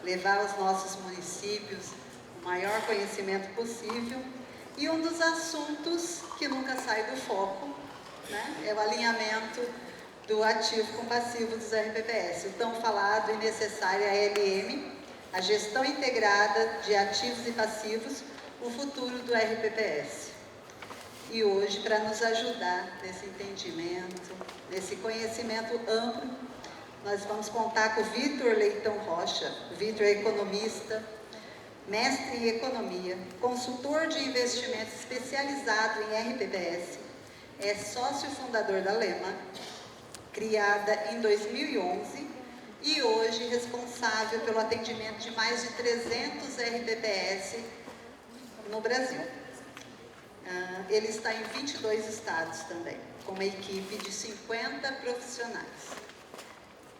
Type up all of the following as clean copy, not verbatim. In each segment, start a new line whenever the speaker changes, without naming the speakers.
levar aos nossos municípios o maior conhecimento possível. E um dos assuntos que nunca sai do foco, né, é o alinhamento do ativo com passivo dos RPPS, o tão falado e necessário ALM, a gestão integrada de ativos e passivos, o futuro do RPPS. E hoje, para nos ajudar nesse entendimento, nesse conhecimento amplo, nós vamos contar com o Vitor Leitão Rocha. O Vitor é economista, mestre em economia, consultor de investimentos especializado em RPPS, é sócio fundador da Lema, criada em 2011, e hoje responsável pelo atendimento de mais de 300 RPPS no Brasil. Ele está em 22 estados também, com uma equipe de 50 profissionais.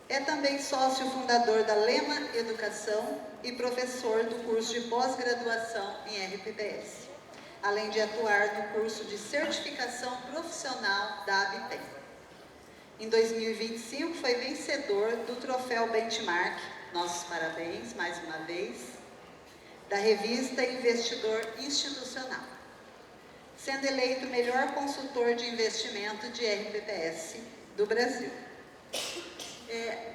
É também sócio fundador da Lema Educação e professor do curso de pós-graduação em RPPS, além de atuar no curso de certificação profissional da ABTEM. Em 2025 foi vencedor do troféu Benchmark, nossos parabéns mais uma vez, da revista Investidor Institucional, sendo eleito o melhor consultor de investimento de RPPS do Brasil.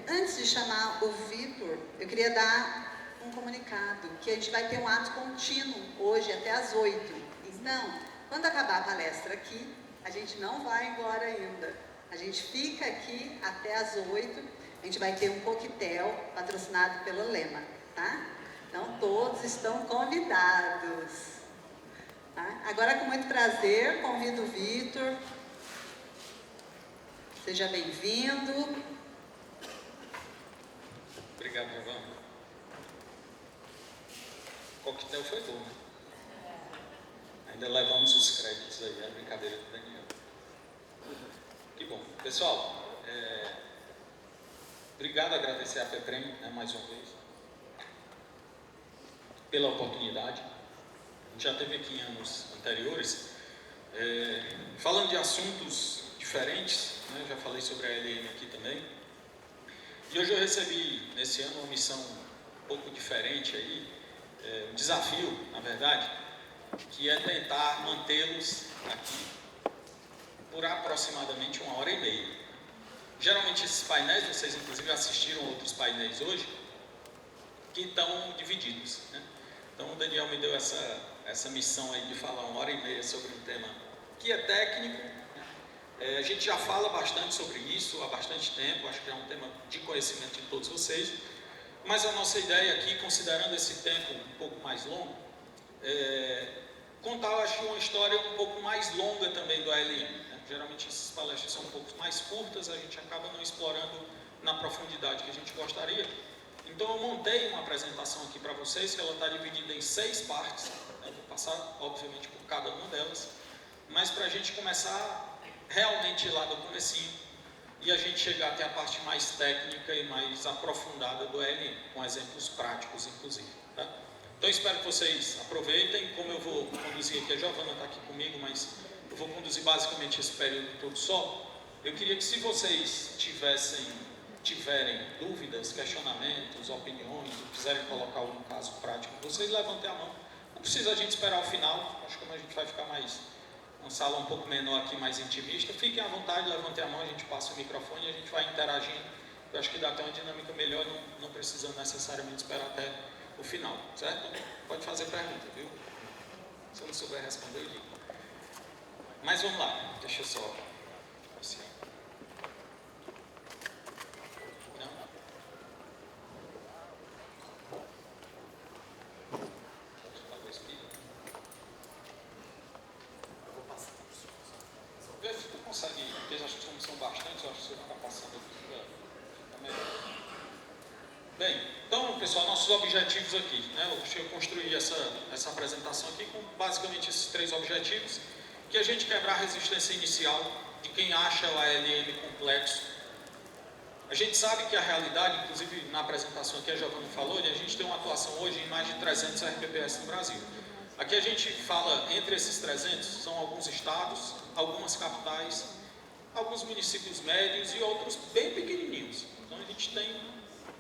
Antes de chamar o Vitor, eu queria dar um comunicado, que a gente vai ter um ato contínuo hoje até às 8. Então, quando acabar a palestra aqui, a gente não vai embora ainda. A gente fica aqui até às 8, a gente vai ter um coquetel patrocinado pela Lema, tá? Então, todos estão convidados. Tá? Agora, com muito prazer, convido o Vitor. Seja bem-vindo.
Obrigado, Giovana. O coquetel foi bom, né? Ainda levamos os créditos aí, a brincadeira do Daniel. Que bom. Pessoal, obrigado, agradecer a FEPREM, né, mais uma vez, pela oportunidade. A gente já esteve aqui em anos anteriores, falando de assuntos diferentes, né, já falei sobre a LM aqui também. E hoje eu recebi, nesse ano, uma missão um pouco diferente aí, um desafio, na verdade, que é tentar mantê-los aqui por aproximadamente 1h30. Geralmente esses painéis, vocês inclusive assistiram outros painéis hoje, que estão divididos, né? Então o Daniel me deu essa missão aí de falar 1h30 sobre um tema que é técnico. A gente já fala bastante sobre isso há bastante tempo, acho que é um tema de conhecimento de todos vocês, mas a nossa ideia aqui, considerando esse tempo um pouco mais longo, contar, acho que uma história um pouco mais longa também do ALM, né? Geralmente essas palestras são um pouco mais curtas, a gente acaba não explorando na profundidade que a gente gostaria. Então eu montei uma apresentação aqui para vocês, que ela está dividida em 6 partes, né? Vou passar obviamente por cada uma delas, mas para a gente começar realmente lá do comecinho e a gente chegar até a parte mais técnica e mais aprofundada do ALM, com exemplos práticos inclusive, tá? Então espero que vocês aproveitem. Como eu vou conduzir aqui, a Giovana está aqui comigo, mas eu vou conduzir basicamente esse período todo só. Eu queria que, se vocês tiverem dúvidas, questionamentos, opiniões, ou quiserem colocar algum caso prático, vocês levantem a mão. Não precisa a gente esperar o final, acho que como a gente vai ficar uma sala um pouco menor aqui, mais intimista, fiquem à vontade, levantem a mão, a gente passa o microfone e a gente vai interagindo. Eu acho que dá até uma dinâmica melhor, não precisando necessariamente esperar até o final, certo? Pode fazer pergunta, viu? Se eu não souber responder, eu digo. Mas vamos lá, deixa eu só... Bem, então, pessoal, nossos objetivos aqui, né? Eu construí essa apresentação aqui com basicamente esses 3 objetivos, que a gente quebrar a resistência inicial de quem acha o ALM complexo. A gente sabe que a realidade, inclusive na apresentação aqui a Giovana falou, a gente tem uma atuação hoje em mais de 300 RPPS no Brasil. Aqui a gente fala, entre esses 300, são alguns estados, algumas capitais, alguns municípios médios e outros bem pequenininhos. Então a gente tem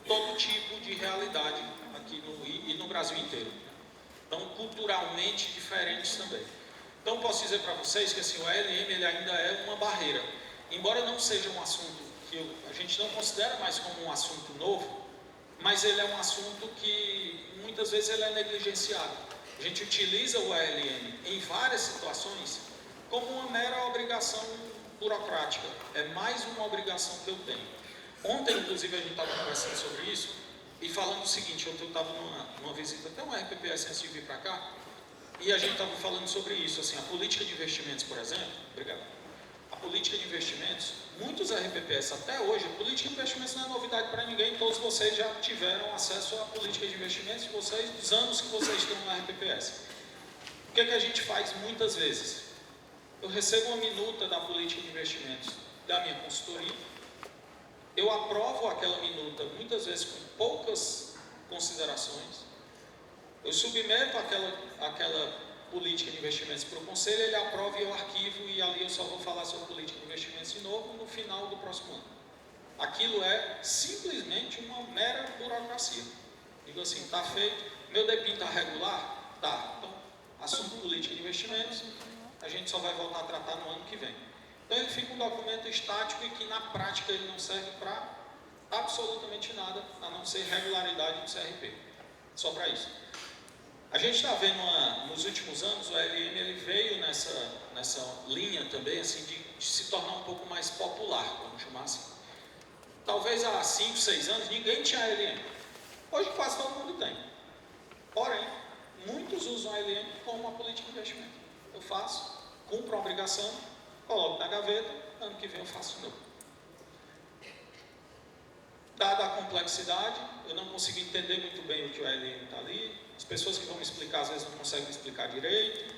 todo tipo de realidade aqui Brasil inteiro. Então, culturalmente diferentes também. Então, posso dizer para vocês que assim, o ALM ele ainda é uma barreira. Embora não seja um assunto que a gente não considera mais como um assunto novo, mas ele é um assunto que muitas vezes ele é negligenciado. A gente utiliza o ALM em várias situações como uma mera obrigação burocrática. É mais uma obrigação que eu tenho. Ontem, inclusive, a gente estava conversando sobre isso e falando o seguinte, eu estava numa visita até uma RPPS antes de vir para cá, e a gente estava falando sobre isso, assim, a política de investimentos, por exemplo, obrigado. A política de investimentos, muitos RPPS até hoje, a política de investimentos não é novidade para ninguém, todos vocês já tiveram acesso à política de investimentos, dos anos que vocês estão no RPPS. O que é que a gente faz muitas vezes? Eu recebo uma minuta da política de investimentos da minha consultoria, eu aprovo aquela minuta, muitas vezes com poucas considerações, eu submeto aquela política de investimentos para o conselho, ele aprova e eu arquivo, e ali eu só vou falar sobre política de investimentos de novo no final do próximo ano. Aquilo é simplesmente uma mera burocracia. Digo assim, está feito, meu DPIM está regular? Tá. Então, assunto política de investimentos, a gente só vai voltar a tratar no ano que vem. Então ele fica um documento estático e que na prática ele não serve para absolutamente nada, a não ser regularidade do CRP. Só para isso. A gente está vendo nos últimos anos, o ALM ele veio nessa linha também assim, de se tornar um pouco mais popular, vamos chamar assim. Talvez há 5, 6 anos ninguém tinha ALM. Hoje quase todo mundo tem. Porém, muitos usam a ALM como uma política de investimento. Eu faço, cumpro a obrigação, coloco na gaveta, ano que vem eu faço de novo. Dada a complexidade, eu não consigo entender muito bem o que o ALM está ali, as pessoas que vão me explicar às vezes não conseguem me explicar direito,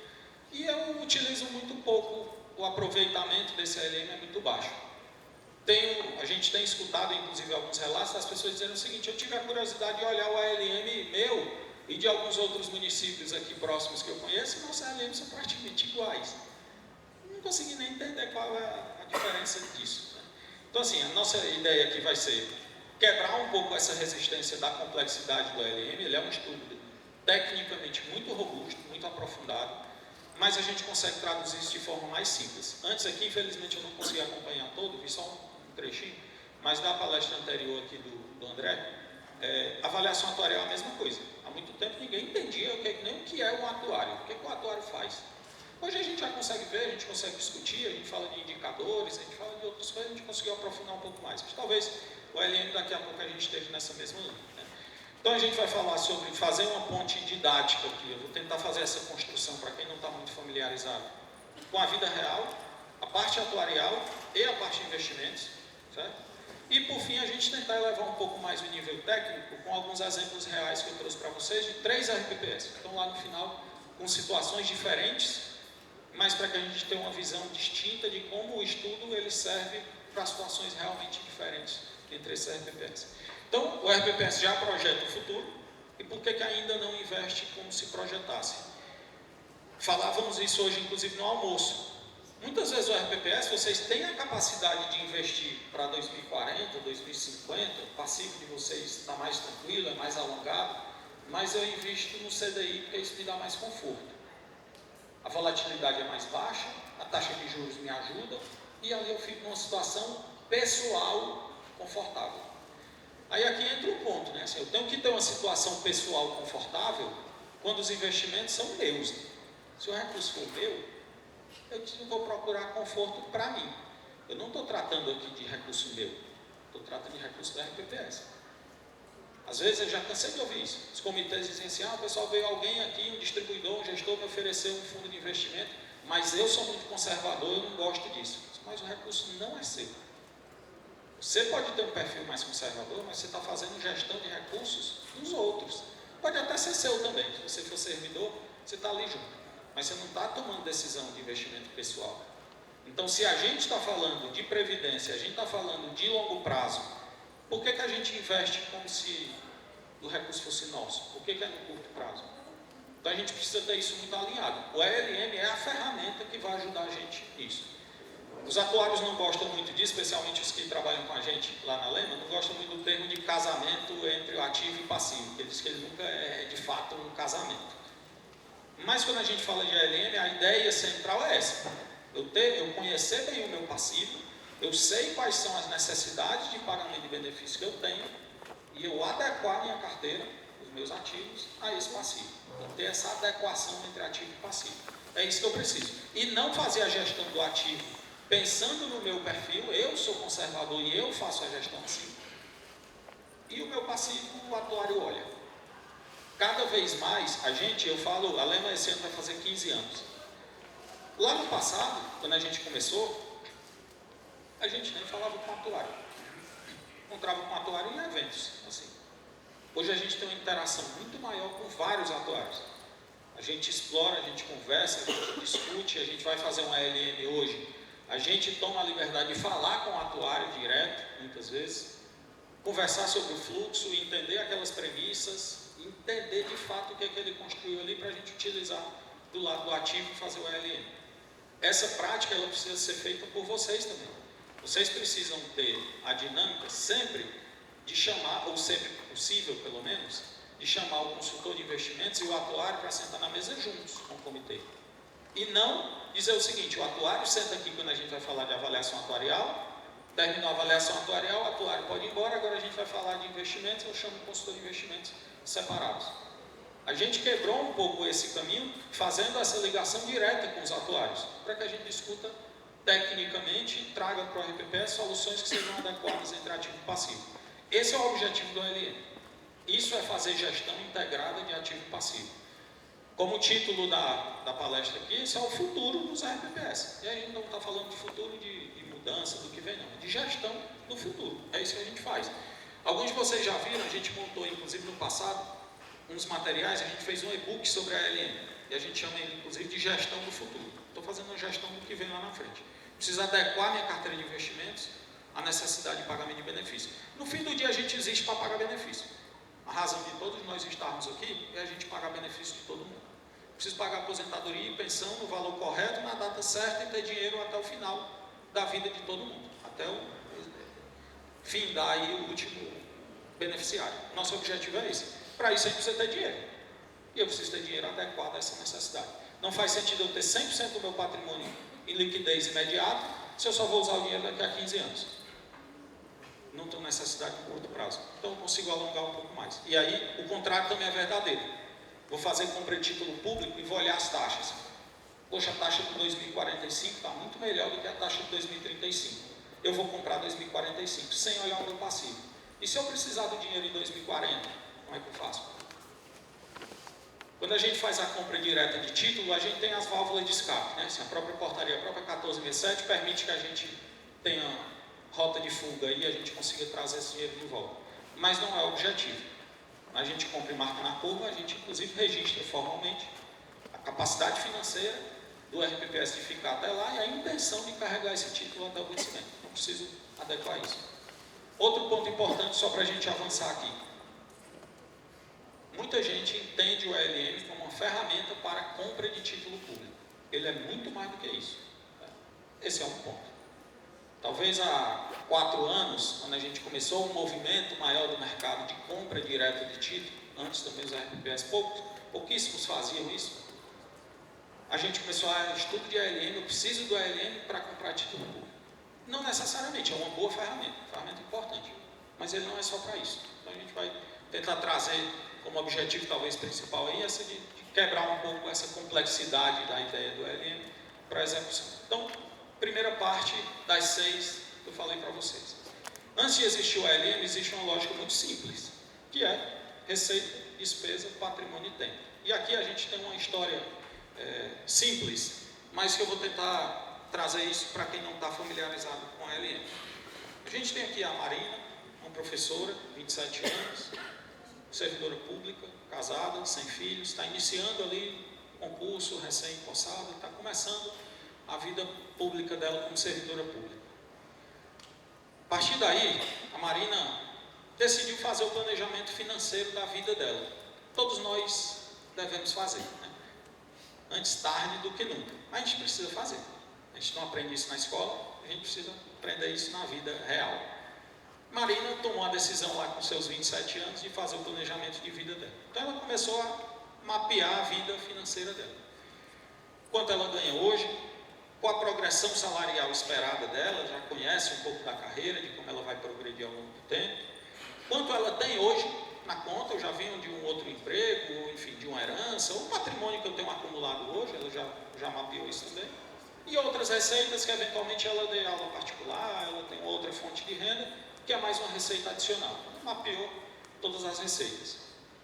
e eu utilizo muito pouco, o aproveitamento desse ALM é muito baixo. A gente tem escutado inclusive alguns relatos das pessoas dizendo o seguinte, eu tive a curiosidade de olhar o ALM meu e de alguns outros municípios aqui próximos que eu conheço, e nossos ALMs são praticamente iguais. Não consegui nem entender qual é a diferença disso. Né? Então assim, a nossa ideia aqui vai ser quebrar um pouco essa resistência da complexidade do ALM, ele é um estudo tecnicamente muito robusto, muito aprofundado, mas a gente consegue traduzir isso de forma mais simples. Antes aqui, infelizmente, eu não consegui acompanhar todo, vi só um trechinho, mas da palestra anterior aqui do André, avaliação atuarial é a mesma coisa. Há muito tempo ninguém entendia nem o que é um atuário, o que o atuário faz. Hoje a gente já consegue ver, a gente consegue discutir, a gente fala de indicadores, a gente fala de outras coisas, a gente conseguiu aprofundar um pouco mais. Mas talvez o ALM daqui a pouco a gente esteja nessa mesma linha. Né? Então a gente vai falar sobre fazer uma ponte didática aqui. Eu vou tentar fazer essa construção para quem não está muito familiarizado com a vida real, a parte atuarial e a parte de investimentos, certo? E por fim a gente tentar elevar um pouco mais o nível técnico com alguns exemplos reais que eu trouxe para vocês de 3 RPPS, que estão lá no final com situações diferentes, mas para que a gente tenha uma visão distinta de como o estudo ele serve para situações realmente diferentes entre esses RPPS. Então, o RPPS já projeta o futuro, e por que ainda não investe como se projetasse? Falávamos isso hoje, inclusive, no almoço. Muitas vezes o RPPS, vocês têm a capacidade de investir para 2040, 2050, o passivo de vocês está mais tranquilo, é mais alongado, mas eu invisto no CDI porque isso me dá mais conforto. A volatilidade é mais baixa, a taxa de juros me ajuda, e ali eu fico numa situação pessoal confortável. Aí aqui entra um ponto, né? Assim, eu tenho que ter uma situação pessoal confortável quando os investimentos são meus. Se o recurso for meu, eu vou procurar conforto para mim. Eu não estou tratando aqui de recurso meu, estou tratando de recurso da RPPS. Às vezes eu já cansei de ouvir isso. Os comitês dizem assim, o pessoal veio alguém aqui, um distribuidor, um gestor me ofereceu um fundo de investimento, mas eu sou muito conservador, eu não gosto disso. Mas o recurso não é seu. Você pode ter um perfil mais conservador, mas você está fazendo gestão de recursos dos outros. Pode até ser seu também. Se você for servidor, você está ali junto. Mas você não está tomando decisão de investimento pessoal. Então, se a gente está falando de previdência, a gente está falando de longo prazo, por que a gente investe como se o recurso fosse nosso? Por que é no curto prazo? Então, a gente precisa ter isso muito alinhado. O ALM é a ferramenta que vai ajudar a gente nisso. Os atuários não gostam muito disso, especialmente os que trabalham com a gente lá na Lema, não gostam muito do termo de casamento entre o ativo e o passivo, porque eles dizem que ele nunca é de fato um casamento. Mas quando a gente fala de ALM, a ideia central é essa: eu conhecer bem o meu passivo, eu sei quais são as necessidades de pagamento de benefício que eu tenho, e eu adequar minha carteira, os meus ativos, a esse passivo. Então, ter essa adequação entre ativo e passivo. É isso que eu preciso. E não fazer a gestão do ativo pensando no meu perfil, eu sou conservador e eu faço a gestão assim. E o meu passivo, o atuário olha. Cada vez mais, a Lema esse ano vai fazer 15 anos. Lá no passado, quando a gente começou, a gente nem falava com o atuário. Encontrava com o atuário em eventos, assim. Hoje a gente tem uma interação muito maior com vários atuários. A gente explora, a gente conversa, a gente discute, a gente vai fazer uma ALM hoje. A gente toma a liberdade de falar com o atuário direto, muitas vezes, conversar sobre o fluxo, entender aquelas premissas, entender de fato o que é que ele construiu ali para a gente utilizar do lado do ativo e fazer o ALM. Essa prática ela precisa ser feita por vocês também. Vocês precisam ter a dinâmica sempre de chamar, ou sempre possível pelo menos, de chamar o consultor de investimentos e o atuário para sentar na mesa juntos com o comitê. E não dizer o seguinte: o atuário senta aqui quando a gente vai falar de avaliação atuarial, terminou a avaliação atuarial, o atuário pode ir embora, agora a gente vai falar de investimentos, eu chamo o consultor de investimentos separados. A gente quebrou um pouco esse caminho, fazendo essa ligação direta com os atuários, para que a gente discuta tecnicamente e traga para o RPPE soluções que sejam adequadas entre ativo e passivo. Esse é o objetivo do ALM. Isso é fazer gestão integrada de ativo e passivo. Como o título da palestra aqui, isso é o futuro dos RPPS. E a gente não está falando de futuro de mudança, do que vem não, de gestão do futuro. É isso que a gente faz. Alguns de vocês já viram, a gente montou, inclusive no passado, uns materiais, a gente fez um e-book sobre a ALM. E a gente chama ele, inclusive, de gestão do futuro. Estou fazendo uma gestão do que vem lá na frente. Preciso adequar minha carteira de investimentos à necessidade de pagamento de benefício. No fim do dia, a gente existe para pagar benefício. A razão de todos nós estarmos aqui é a gente pagar benefício de todo mundo. Preciso pagar aposentadoria e pensão no valor correto, na data certa e ter dinheiro até o final da vida de todo mundo. Até o findar aí o último beneficiário. Nosso objetivo é esse. Para isso a gente precisa ter dinheiro. E eu preciso ter dinheiro adequado a essa necessidade. Não faz sentido eu ter 100% do meu patrimônio em liquidez imediata se eu só vou usar o dinheiro daqui a 15 anos. Não tenho necessidade de curto prazo. Então eu consigo alongar um pouco mais. E aí o contrário também é verdadeiro. Vou fazer compra de título público e vou olhar as taxas. Poxa, a taxa de 2045 está muito melhor do que a taxa de 2035. Eu vou comprar 2045 sem olhar o meu passivo. E se eu precisar do dinheiro em 2040, como é que eu faço? Quando a gente faz a compra direta de título, a gente tem as válvulas de escape, né? Se a própria portaria, a própria 1467, permite que a gente tenha rota de fuga e a gente consiga trazer esse dinheiro de volta. Mas não é o objetivo. A gente compra e marca na curva, a gente inclusive registra formalmente a capacidade financeira do RPPS de ficar até lá e a intenção de carregar esse título até o vencimento. Não preciso adequar isso. Outro ponto importante, só para a gente avançar aqui. Muita gente entende o ALM como uma ferramenta para a compra de título público. Ele é muito mais do que isso. Esse é um ponto. Talvez há 4 anos, quando a gente começou um movimento maior do mercado de compra direta de título, antes também os RPPS, pouquíssimos faziam isso, a gente começou a estudo de ALM, eu preciso do ALM para comprar título público. Não necessariamente, é uma boa ferramenta importante, mas ele não é só para isso. Então a gente vai tentar trazer como objetivo talvez principal aí essa de quebrar um pouco essa complexidade da ideia do ALM para a execução. Então, primeira parte das 6 que eu falei para vocês. Antes de existir o ALM, existe uma lógica muito simples, que é receita, despesa, patrimônio e tempo. E aqui a gente tem uma história simples, mas que eu vou tentar trazer isso para quem não está familiarizado com a ALM. A gente tem aqui a Marina, uma professora, 27 anos, servidora pública, casada, sem filhos, está iniciando ali concurso, recém-possada, está começando a vida pública dela como servidora pública. A partir daí, a Marina decidiu fazer o planejamento financeiro da vida dela. Todos nós devemos fazer, né? Antes tarde do que nunca, mas a gente precisa fazer. A gente não aprende isso na escola, a gente precisa aprender isso na vida real. Marina tomou a decisão lá com seus 27 anos de fazer o planejamento de vida dela. Então ela começou a mapear a vida financeira dela. Quanto ela ganha hoje, qual a progressão salarial esperada dela, já conhece um pouco da carreira, de como ela vai progredir ao longo do tempo. Quanto ela tem hoje na conta, eu já venho de um outro emprego, ou enfim, de uma herança, ou um patrimônio que eu tenho acumulado hoje, ela já mapeou isso também. E outras receitas que eventualmente ela dê aula particular, ela tem outra fonte de renda, que é mais uma receita adicional. Ela mapeou todas as receitas.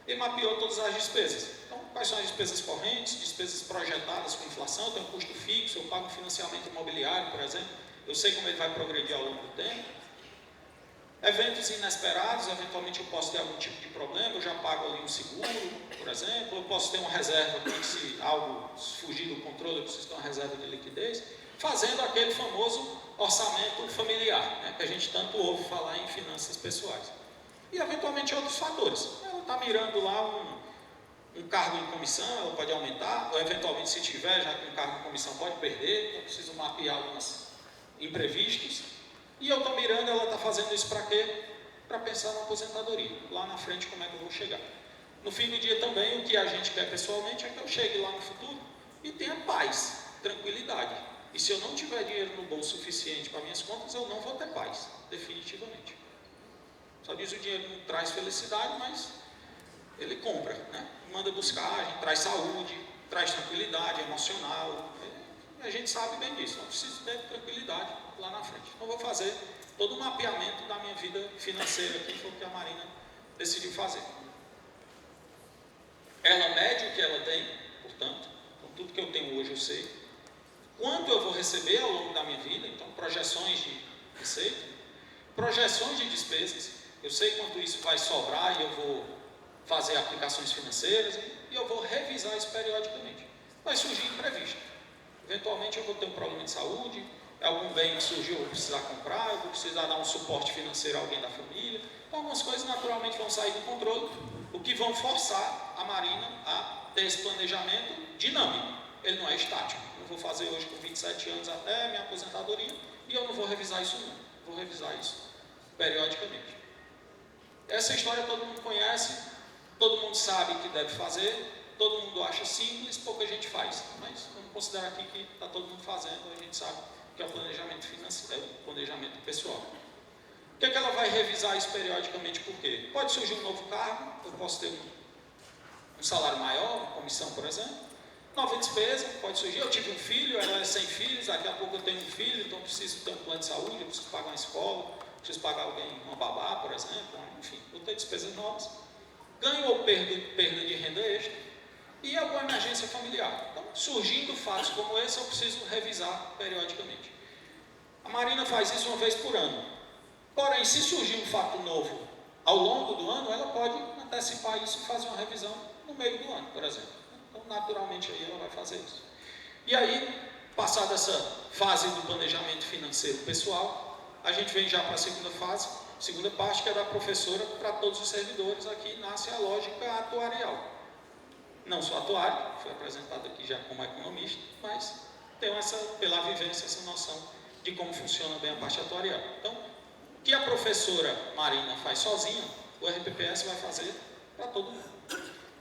E mapeou todas as despesas. Então, quais são as despesas correntes, despesas projetadas com inflação, eu tenho um custo fixo, eu pago um financiamento imobiliário, por exemplo, eu sei como ele vai progredir ao longo do tempo. Eventos inesperados, eventualmente eu posso ter algum tipo de problema, eu já pago ali um seguro, por exemplo, eu posso ter uma reserva, se algo fugir do controle, eu preciso ter uma reserva de liquidez, fazendo aquele famoso orçamento familiar, né, que a gente tanto ouve falar em finanças pessoais. E eventualmente outros fatores. Ela está mirando lá um cargo em comissão, ela pode aumentar, ou eventualmente se tiver, já que um cargo em comissão pode perder, eu preciso mapear alguns imprevistos. E eu estou mirando, ela está fazendo isso para quê? Para pensar na aposentadoria. Lá na frente, como é que eu vou chegar? No fim do dia também, o que a gente quer pessoalmente é que eu chegue lá no futuro e tenha paz, tranquilidade. E se eu não tiver dinheiro no bolso suficiente para minhas contas, eu não vou ter paz, definitivamente. Só diz o dinheiro não traz felicidade, mas ele compra, né? Manda buscar, a gente traz saúde, traz tranquilidade emocional. E a gente sabe bem disso, eu preciso ter tranquilidade lá na frente. Então vou fazer todo o mapeamento da minha vida financeira aqui, foi o que a Marina decidiu fazer. Ela mede o que ela tem, portanto, com tudo que eu tenho hoje eu sei. Quanto eu vou receber ao longo da minha vida, então projeções de receita, projeções de despesas, eu sei quanto isso vai sobrar e eu vou fazer aplicações financeiras e eu vou revisar isso periodicamente. Vai surgir imprevisto. Eventualmente eu vou ter um problema de saúde, algum bem que surgiu, eu vou precisar comprar, eu vou precisar dar um suporte financeiro a alguém da família. Então, algumas coisas naturalmente vão sair do controle, o que vão forçar a Marina a ter esse planejamento dinâmico. Ele não é estático. Eu vou fazer hoje com 27 anos até minha aposentadoria e eu não vou revisar isso não. Vou revisar isso periodicamente. Essa história todo mundo conhece, todo mundo sabe que deve fazer, todo mundo acha simples, pouca gente faz. Mas vamos considerar aqui que está todo mundo fazendo, a gente sabe que é o planejamento financeiro, é o planejamento pessoal. O que é que ela vai revisar isso periodicamente? Por quê? Pode surgir um novo cargo, eu posso ter um salário maior, uma comissão, por exemplo. Nova despesa, pode surgir. Eu tive um filho, ela é sem filhos, daqui a pouco eu tenho um filho, então preciso ter um plano de saúde, eu preciso pagar uma escola, preciso pagar alguém, uma babá, por exemplo, enfim, vou ter despesas novas. Ganho ou perda de renda extra e alguma emergência familiar. Então, surgindo fatos como esse, eu preciso revisar periodicamente. A Marina faz isso uma vez por ano. Porém, se surgir um fato novo ao longo do ano, ela pode antecipar isso e fazer uma revisão no meio do ano, por exemplo. Então, naturalmente, aí ela vai fazer isso. E aí, passada essa fase do planejamento financeiro pessoal, a gente vem já para a segunda fase, segunda parte, que é da professora para todos os servidores. Aqui nasce a lógica atuarial. Não sou atuário, fui apresentado aqui já como economista, mas tenho pela vivência, essa noção de como funciona bem a parte atuarial. Então, o que a professora Marina faz sozinha, o RPPS vai fazer para todo mundo.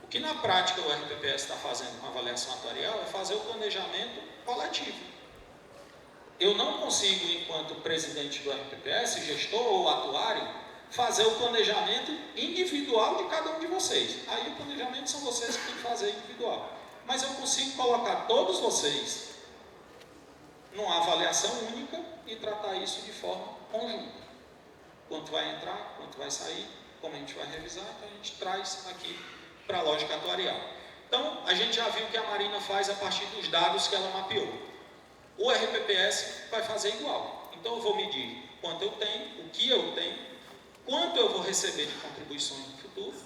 O que na prática o RPPS está fazendo com a avaliação atuarial é fazer o planejamento coletivo. Eu não consigo, enquanto presidente do RPPS, gestor ou atuário, fazer o planejamento individual de cada um de vocês. Aí o planejamento são vocês que têm que fazer individual. Mas eu consigo colocar todos vocês numa avaliação única e tratar isso de forma conjunta. Quanto vai entrar, quanto vai sair, como a gente vai revisar, então a gente traz aqui para a lógica atuarial. Então, a gente já viu que a Marina faz a partir dos dados que ela mapeou. O RPPS vai fazer igual. Então, eu vou medir quanto eu tenho, o que eu tenho, quanto eu vou receber de contribuições no futuro,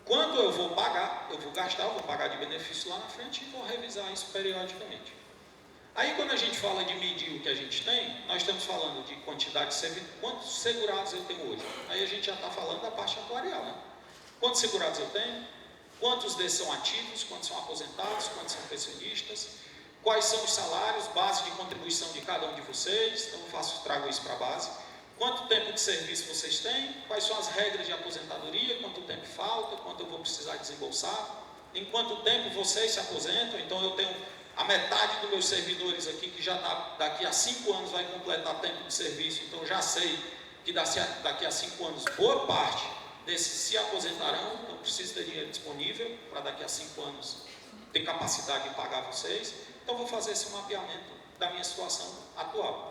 quanto eu vou pagar, eu vou gastar, eu vou pagar de benefício lá na frente e vou revisar isso periodicamente. Aí, quando a gente fala de medir o que a gente tem, nós estamos falando de quantidade de servidores, quantos segurados eu tenho hoje. Aí a gente já está falando da parte atuarial, né? Quantos segurados eu tenho, quantos desses são ativos, quantos são aposentados, quantos são pensionistas, quais são os salários, base de contribuição de cada um de vocês, então eu trago isso para a base. Quanto tempo de serviço vocês têm, quais são as regras de aposentadoria, quanto tempo falta, quanto eu vou precisar desembolsar, em quanto tempo vocês se aposentam. Então eu tenho a metade dos meus servidores aqui que já daqui a 5 anos vai completar tempo de serviço, então eu já sei que daqui a 5 anos boa parte desses se aposentarão, então preciso ter dinheiro disponível para daqui a 5 anos ter capacidade de pagar vocês. Então vou fazer esse mapeamento da minha situação atual.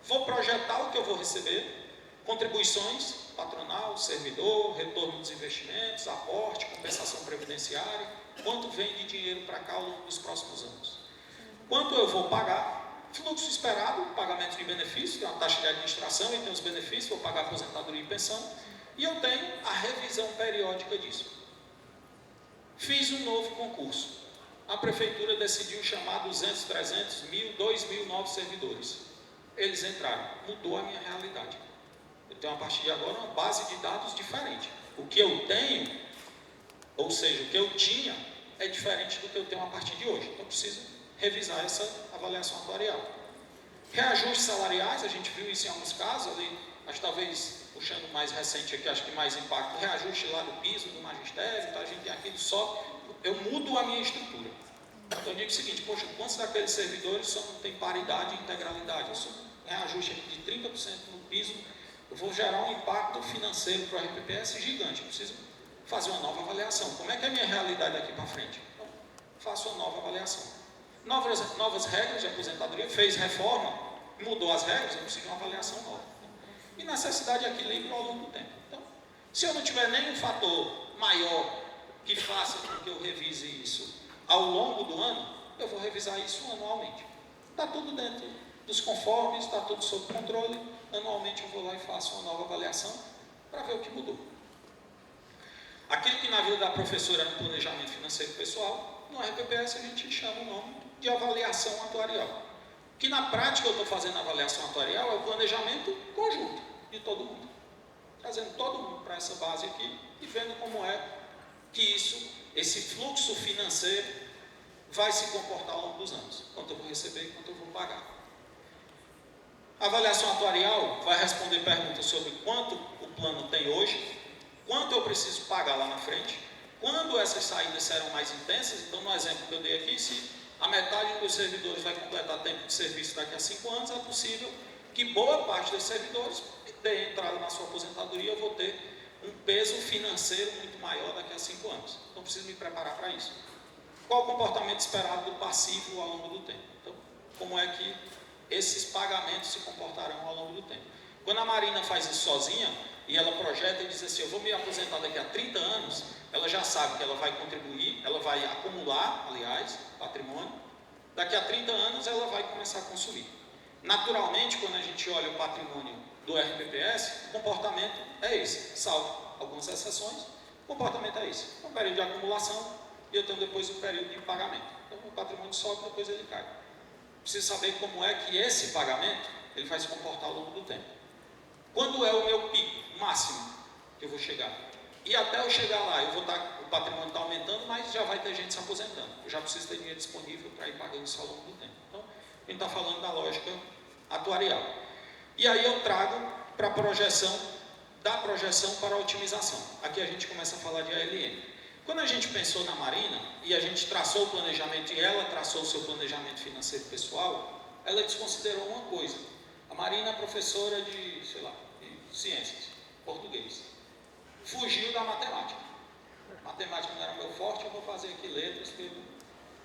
Vou projetar o que eu vou receber, contribuições, patronal, servidor, retorno dos investimentos, aporte, compensação previdenciária, quanto vem de dinheiro para cá ao longo dos próximos anos. Quanto eu vou pagar, fluxo esperado, pagamento de benefícios, tem uma taxa de administração e tem os benefícios, vou pagar aposentadoria e pensão, e eu tenho a revisão periódica disso. Fiz um novo concurso. A prefeitura decidiu chamar 200, 300, 1.000, 2.000 novos servidores. Eles entraram, mudou a minha realidade. Eu tenho a partir de agora uma base de dados diferente. O que eu tenho, ou seja, o que eu tinha, é diferente do que eu tenho a partir de hoje. Então eu preciso revisar essa avaliação atuarial. Reajustes salariais, a gente viu isso em alguns casos, ali, mas talvez puxando mais recente aqui, acho que mais impacto, reajuste lá do piso, do magistério, então a gente tem aqui só, eu mudo a minha estrutura. Então eu digo o seguinte, poxa, quantos daqueles servidores só não tem paridade e integralidade? Eu sou reajuste aqui de 30% no piso, eu vou gerar um impacto financeiro para o RPPS gigante, eu preciso fazer uma nova avaliação. Como é que é a minha realidade daqui para frente? Então, faço uma nova avaliação. Novas regras de aposentadoria, fez reforma, mudou as regras, eu preciso de uma avaliação nova. E necessidade de equilíbrio ao longo do tempo. Então, se eu não tiver nenhum fator maior que faça com que eu revise isso ao longo do ano, eu vou revisar isso anualmente. Está tudo dentro dos conformes, está tudo sob controle. Anualmente eu vou lá e faço uma nova avaliação para ver o que mudou. Aquilo que na vida da professora é um planejamento financeiro pessoal, no RPPS a gente chama o nome de avaliação atuarial. Que na prática eu estou fazendo a avaliação atuarial é o planejamento conjunto de todo mundo. Trazendo todo mundo para essa base aqui e vendo como é que esse fluxo financeiro vai se comportar ao longo dos anos. Quanto eu vou receber e quanto eu vou pagar. A avaliação atuarial vai responder perguntas sobre quanto o plano tem hoje, quanto eu preciso pagar lá na frente, quando essas saídas serão mais intensas. Então, no exemplo que eu dei aqui, se a metade dos servidores vai completar tempo de serviço daqui a 5 anos, é possível que boa parte dos servidores dê entrada na sua aposentadoria, eu vou ter um peso financeiro muito maior daqui a 5 anos. Então, preciso me preparar para isso. Qual o comportamento esperado do passivo ao longo do tempo? Então, como é que esses pagamentos se comportarão ao longo do tempo? Quando a Marina faz isso sozinha, e ela projeta e diz assim, eu vou me aposentar daqui a 30 anos, ela já sabe que ela vai contribuir, ela vai acumular, aliás, patrimônio, daqui a 30 anos ela vai começar a consumir. Naturalmente, quando a gente olha o patrimônio do RPPS, o comportamento é esse, salvo algumas exceções, o comportamento é esse. É um período de acumulação e eu tenho depois o período de pagamento. Então o patrimônio sobe, depois ele cai. Preciso saber como é que esse pagamento ele vai se comportar ao longo do tempo. Quando é o meu pico máximo que eu vou chegar? E até eu chegar lá, o patrimônio está aumentando, mas já vai ter gente se aposentando. Eu já preciso ter dinheiro disponível para ir pagando isso ao longo do tempo. Então, a gente está falando da lógica atuarial. E aí eu trago para a projeção, da projeção para a otimização. Aqui a gente começa a falar de ALM. Quando a gente pensou na Marina, e a gente traçou o planejamento, e ela traçou o seu planejamento financeiro pessoal, ela desconsiderou uma coisa. A Marina é professora de, sei lá, de ciências, português. Fugiu da matemática. Matemática não era meu forte, eu vou fazer aqui letras.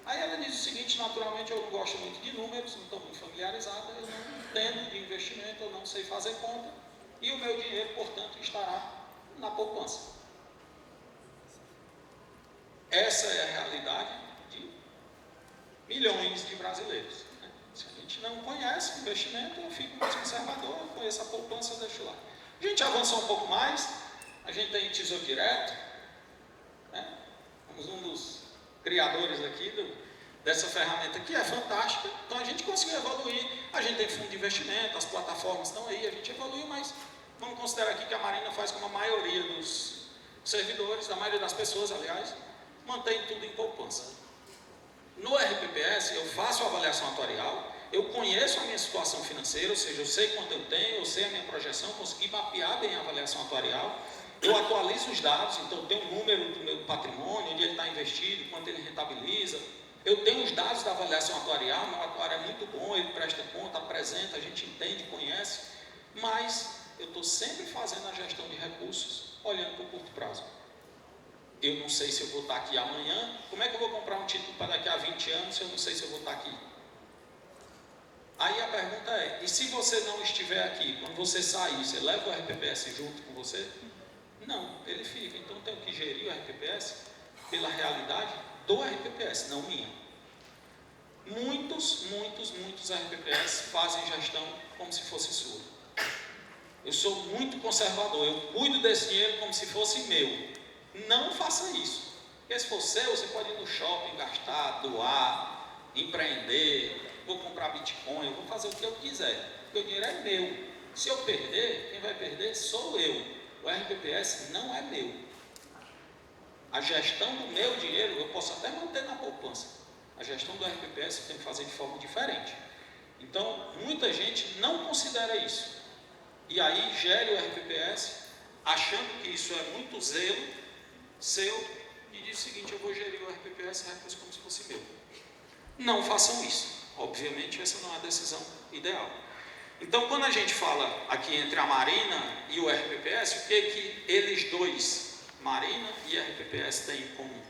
Aí ela diz o seguinte, naturalmente eu não gosto muito de números, não estou muito familiarizada, eu não entendo de investimento, eu não sei fazer conta, e o meu dinheiro, portanto, estará na poupança. Essa é a realidade de milhões de brasileiros. Se a gente não conhece investimento, eu fico mais conservador, eu conheço a poupança, eu deixo lá. A gente avançou um pouco mais, a gente tem Tesouro Direto, né? Somos um dos criadores aqui dessa ferramenta que é fantástica, então a gente conseguiu evoluir, a gente tem fundo de investimento, as plataformas estão aí, a gente evoluiu, mas vamos considerar aqui que a Marina faz como a maioria dos servidores, a maioria das pessoas, aliás, mantém tudo em poupança. No RPPS, eu faço a avaliação atuarial, eu conheço a minha situação financeira, ou seja, eu sei quanto eu tenho, eu sei a minha projeção, consegui mapear bem a avaliação atuarial, eu atualizo os dados, então eu tenho um número do meu patrimônio, onde ele está investido, quanto ele rentabiliza, eu tenho os dados da avaliação atuarial, meu atuário é muito bom, ele presta conta, apresenta, a gente entende, conhece, mas eu estou sempre fazendo a gestão de recursos, olhando para o curto prazo. Eu não sei se eu vou estar aqui amanhã, como é que eu vou comprar um título para daqui a 20 anos se eu não sei se eu vou estar aqui? Aí a pergunta é, e se você não estiver aqui, quando você sair, você leva o RPPS junto com você? Não, ele fica. Então eu tenho que gerir o RPPS pela realidade do RPPS, não minha. Muitos RPPS fazem gestão como se fosse sua. Eu sou muito conservador, eu cuido desse dinheiro como se fosse meu. Não faça isso. Porque se for seu, você pode ir no shopping, gastar, doar, empreender, vou comprar Bitcoin, eu vou fazer o que eu quiser. Porque o dinheiro é meu. Se eu perder, quem vai perder sou eu. O RPPS não é meu. A gestão do meu dinheiro, eu posso até manter na poupança. A gestão do RPPS eu tenho que fazer de forma diferente. Então, muita gente não considera isso. E aí gere o RPPS, achando que isso é muito zelo seu, e diz o seguinte, eu vou gerir o RPPS como se fosse meu. Não façam isso. Obviamente, essa não é a decisão ideal. Então, quando a gente fala aqui entre a Marina e o RPPS, o que eles dois, Marina e RPPS, têm em comum?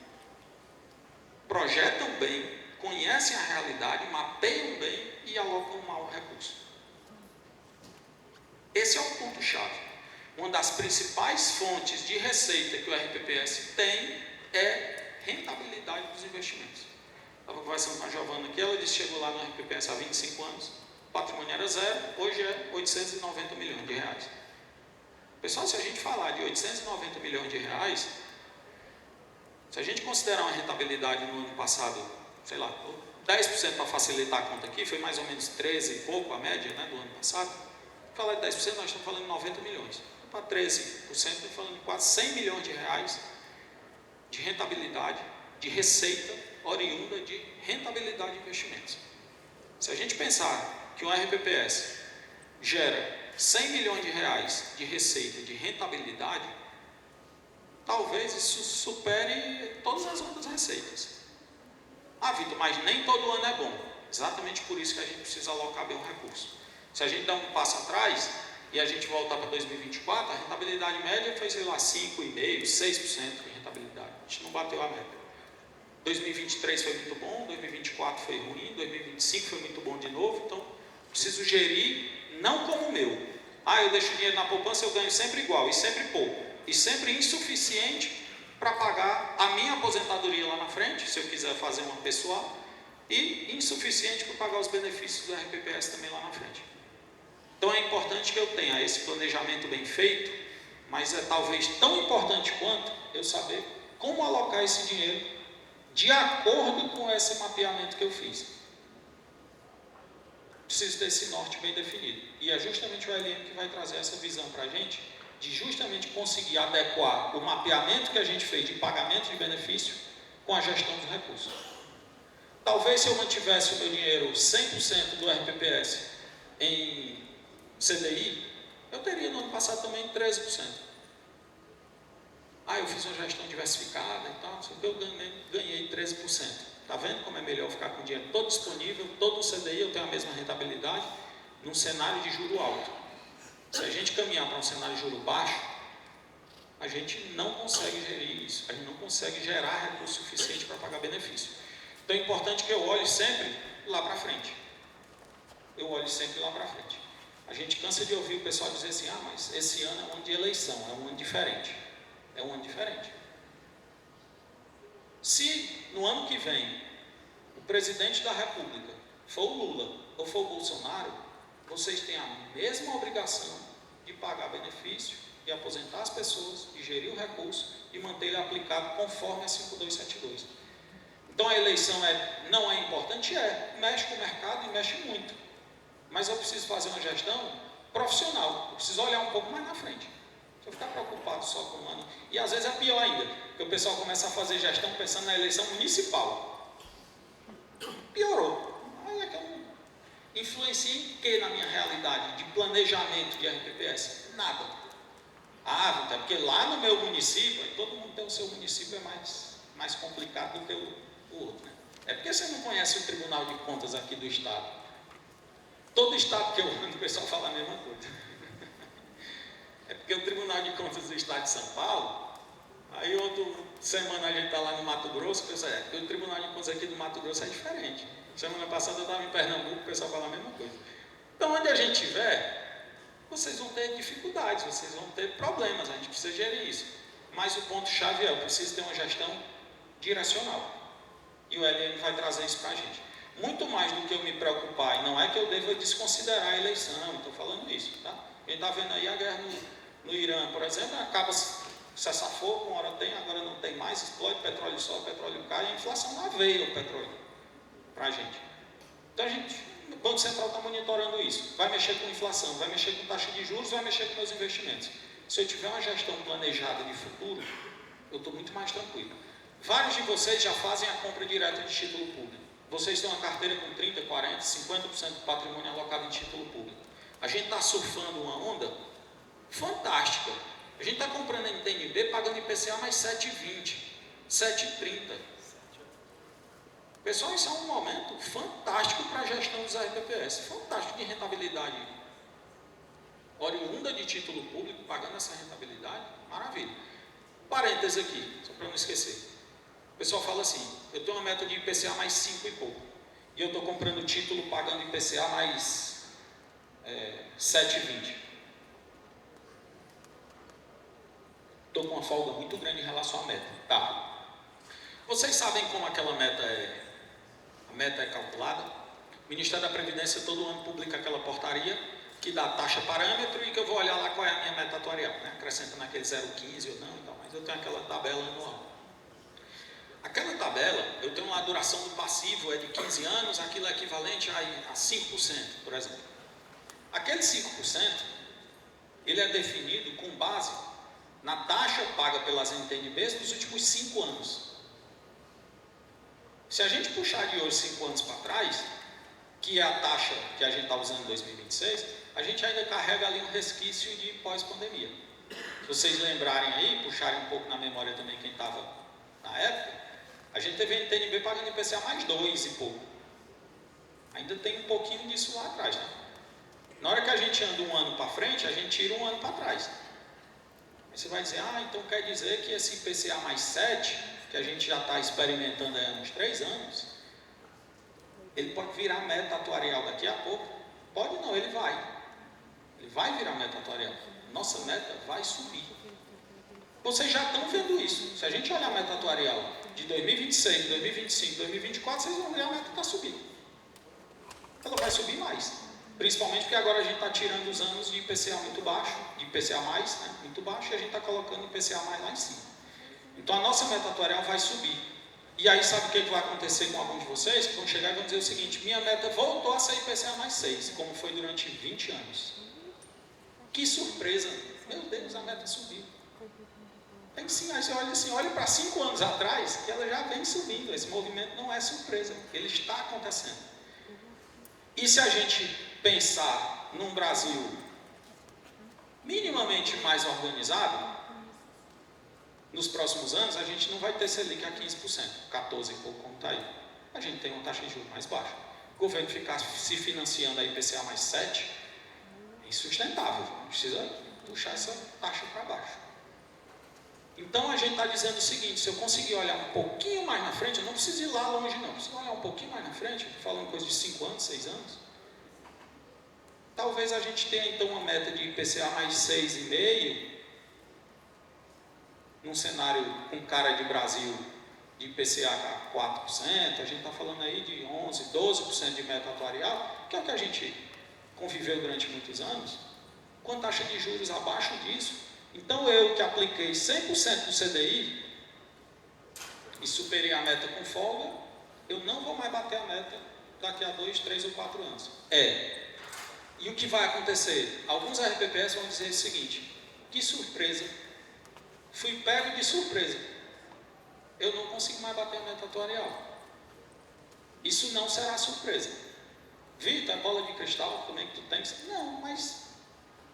Projetam bem, conhecem a realidade, mapeiam bem e alocam mal o recurso. Esse é o ponto-chave. Uma das principais fontes de receita que o RPPS tem é rentabilidade dos investimentos. Estava conversando com a Giovana aqui, ela disse que chegou lá no RPPS há 25 anos, o patrimônio era zero, hoje é 890 milhões de reais. Pessoal, se a gente falar de 890 milhões de reais, se a gente considerar uma rentabilidade no ano passado, sei lá, 10% para facilitar a conta aqui, foi mais ou menos 13 e pouco a média, né, do ano passado. Falar de 10%, nós estamos falando de 90 milhões. Para 13%, estamos falando de quase 100 milhões de reais de rentabilidade, de receita oriunda de rentabilidade de investimentos. Se a gente pensar que um RPPS gera 100 milhões de reais de receita de rentabilidade, talvez isso supere todas as outras receitas. Ah, Vitor, mas nem todo ano é bom. Exatamente por isso que a gente precisa alocar bem o recurso. Se a gente dá um passo atrás e a gente voltar para 2024, a rentabilidade média foi, sei lá, 5,5%, 6% de rentabilidade. A gente não bateu a média. 2023 foi muito bom, 2024 foi ruim, 2025 foi muito bom de novo, então preciso gerir não como o meu. Ah, eu deixo dinheiro na poupança, eu ganho sempre igual, e sempre pouco, e sempre insuficiente para pagar a minha aposentadoria lá na frente, se eu quiser fazer uma pessoal, e insuficiente para pagar os benefícios do RPPS também lá na frente. Então é importante que eu tenha esse planejamento bem feito, mas é talvez tão importante quanto eu saber como alocar esse dinheiro de acordo com esse mapeamento que eu fiz. Preciso ter esse norte bem definido. E é justamente o LM que vai trazer essa visão para a gente, de justamente conseguir adequar o mapeamento que a gente fez de pagamento de benefício com a gestão dos recursos. Talvez se eu mantivesse o meu dinheiro 100% do RPPS em CDI, eu teria no ano passado também 13%. Ah, eu fiz uma gestão diversificada e tal, eu ganhei 13%. Está vendo como é melhor ficar com o dinheiro todo disponível, todo o CDI, eu tenho a mesma rentabilidade, num cenário de juro alto. Se a gente caminhar para um cenário de juro baixo, a gente não consegue gerir isso, a gente não consegue gerar recurso suficiente para pagar benefício. Então é importante que eu olhe sempre lá para frente. Eu olho sempre lá para frente. A gente cansa de ouvir o pessoal dizer assim, ah, mas esse ano é um ano de eleição, é um ano diferente. É um ano diferente. Se no ano que vem o presidente da República for o Lula ou for o Bolsonaro, vocês têm a mesma obrigação de pagar benefício, de aposentar as pessoas, de gerir o recurso e manter ele aplicado conforme a 5272. Então a eleição não é importante? Mexe com o mercado e mexe muito. Mas eu preciso fazer uma gestão profissional, eu preciso olhar um pouco mais na frente. Se eu ficar preocupado só com um ano, e às vezes é pior ainda, porque o pessoal começa a fazer gestão pensando na eleição municipal. piorou. Olha que eu não influencia em que na minha realidade de planejamento de RPPS? Nada. Ah, é porque lá no meu município, todo mundo tem o seu município, é mais complicado do que o outro. Né? É porque você não conhece o Tribunal de Contas aqui do Estado. Todo estado que eu ando, o pessoal fala a mesma coisa. É porque o Tribunal de Contas do Estado de São Paulo, aí outra semana a gente está lá no Mato Grosso, o pessoal, porque o Tribunal de Contas aqui do Mato Grosso é diferente. Semana passada eu estava em Pernambuco, o pessoal fala a mesma coisa. Então, onde a gente estiver, vocês vão ter dificuldades, vocês vão ter problemas, a gente precisa gerir isso. Mas o ponto-chave é, eu preciso ter uma gestão direcional. E o LM vai trazer isso para a gente. Muito mais do que eu me preocupar, e não é que eu deva desconsiderar a eleição, estou falando isso, tá? A gente está vendo aí a guerra no Irã, por exemplo, acaba cessar fogo, uma hora tem, agora não tem mais, explode, petróleo sobe, petróleo cai, e a inflação na veia o petróleo para a gente. Então o Banco Central está monitorando isso, vai mexer com inflação, vai mexer com taxa de juros, vai mexer com meus investimentos. Se eu tiver uma gestão planejada de futuro, eu estou muito mais tranquilo. Vários de vocês já fazem a compra direta de título público. Vocês têm uma carteira com 30%, 40%, 50% do patrimônio alocado em título público. A gente está surfando uma onda fantástica. A gente está comprando NTNB pagando IPCA mais 7,20, 7,30. Pessoal, isso é um momento fantástico para a gestão dos RPPS. Fantástico de rentabilidade. Oriunda de título público, pagando essa rentabilidade, maravilha. Parêntese aqui, só para não esquecer. O pessoal fala assim, eu tenho uma meta de IPCA mais 5 e pouco. E eu estou comprando título pagando IPCA mais 7,20. Estou com uma folga muito grande em relação à meta. Tá. Vocês sabem como aquela meta é calculada? O Ministério da Previdência todo ano publica aquela portaria que dá taxa parâmetro e que eu vou olhar lá qual é a minha meta atuarial, né? Acrescentando aquele 0,15 ou não, então, mas eu tenho aquela tabela anual. Aquela tabela, eu tenho lá a duração do passivo, é de 15 anos, aquilo é equivalente a 5%, por exemplo. Aquele 5%, ele é definido com base na taxa paga pelas NTNBs nos últimos 5 anos. Se a gente puxar de hoje 5 anos para trás, que é a taxa que a gente está usando em 2026, a gente ainda carrega ali um resquício de pós-pandemia. Se vocês lembrarem aí, puxarem um pouco na memória também quem estava na época, a gente teve NTNB pagando IPCA mais 2 e pouco. Ainda tem um pouquinho disso lá atrás, né? Na hora que a gente anda um ano para frente, a gente tira um ano para trás. Aí você vai dizer, então quer dizer que esse IPCA mais 7, que a gente já está experimentando há uns 3 anos, ele pode virar meta atuarial daqui a pouco? Pode não, ele vai. Ele vai virar meta atuarial. Nossa meta vai subir. Vocês já estão vendo isso. Se a gente olhar a meta atuarial de 2026, 2025, 2024, vocês vão ver a meta está subindo. Ela vai subir mais. Principalmente porque agora a gente está tirando os anos de IPCA muito baixo, de IPCA mais, né, muito baixo, e a gente está colocando IPCA mais lá em cima. Então a nossa meta atuarial vai subir. E aí sabe o que vai acontecer com alguns de vocês? Que vão chegar e vão dizer o seguinte, minha meta voltou a ser IPCA mais 6, como foi durante 20 anos. Que surpresa! Meu Deus, a meta subiu. Tem sim, aí você olha assim, olha para 5 anos atrás, que ela já vem subindo. Esse movimento não é surpresa, ele está acontecendo. E se a gente pensar num Brasil minimamente mais organizado, nos próximos anos a gente não vai ter Selic a 15%, 14 e pouco como está aí. A gente tem uma taxa de juros mais baixa. O governo ficar se financiando a IPCA mais 7 é insustentável, precisa puxar essa taxa para baixo. Então a gente está dizendo o seguinte, se eu conseguir olhar um pouquinho mais na frente, eu não preciso ir lá longe não, preciso olhar um pouquinho mais na frente, falando coisa de 5 anos, 6 anos, talvez a gente tenha então uma meta de IPCA mais 6,5%, num cenário com cara de Brasil de IPCA a 4%, a gente está falando aí de 11%, 12% de meta atuarial, que é o que a gente conviveu durante muitos anos, com a taxa de juros abaixo disso. Então eu que apliquei 100% do CDI e superei a meta com folga, eu não vou mais bater a meta daqui a 2, 3 ou 4 anos. E o que vai acontecer? Alguns RPPS vão dizer o seguinte, que surpresa, fui pego de surpresa, eu não consigo mais bater a meta atuarial. Isso não será surpresa. Vitor, é bola de cristal, como é que tu tem? Não, mas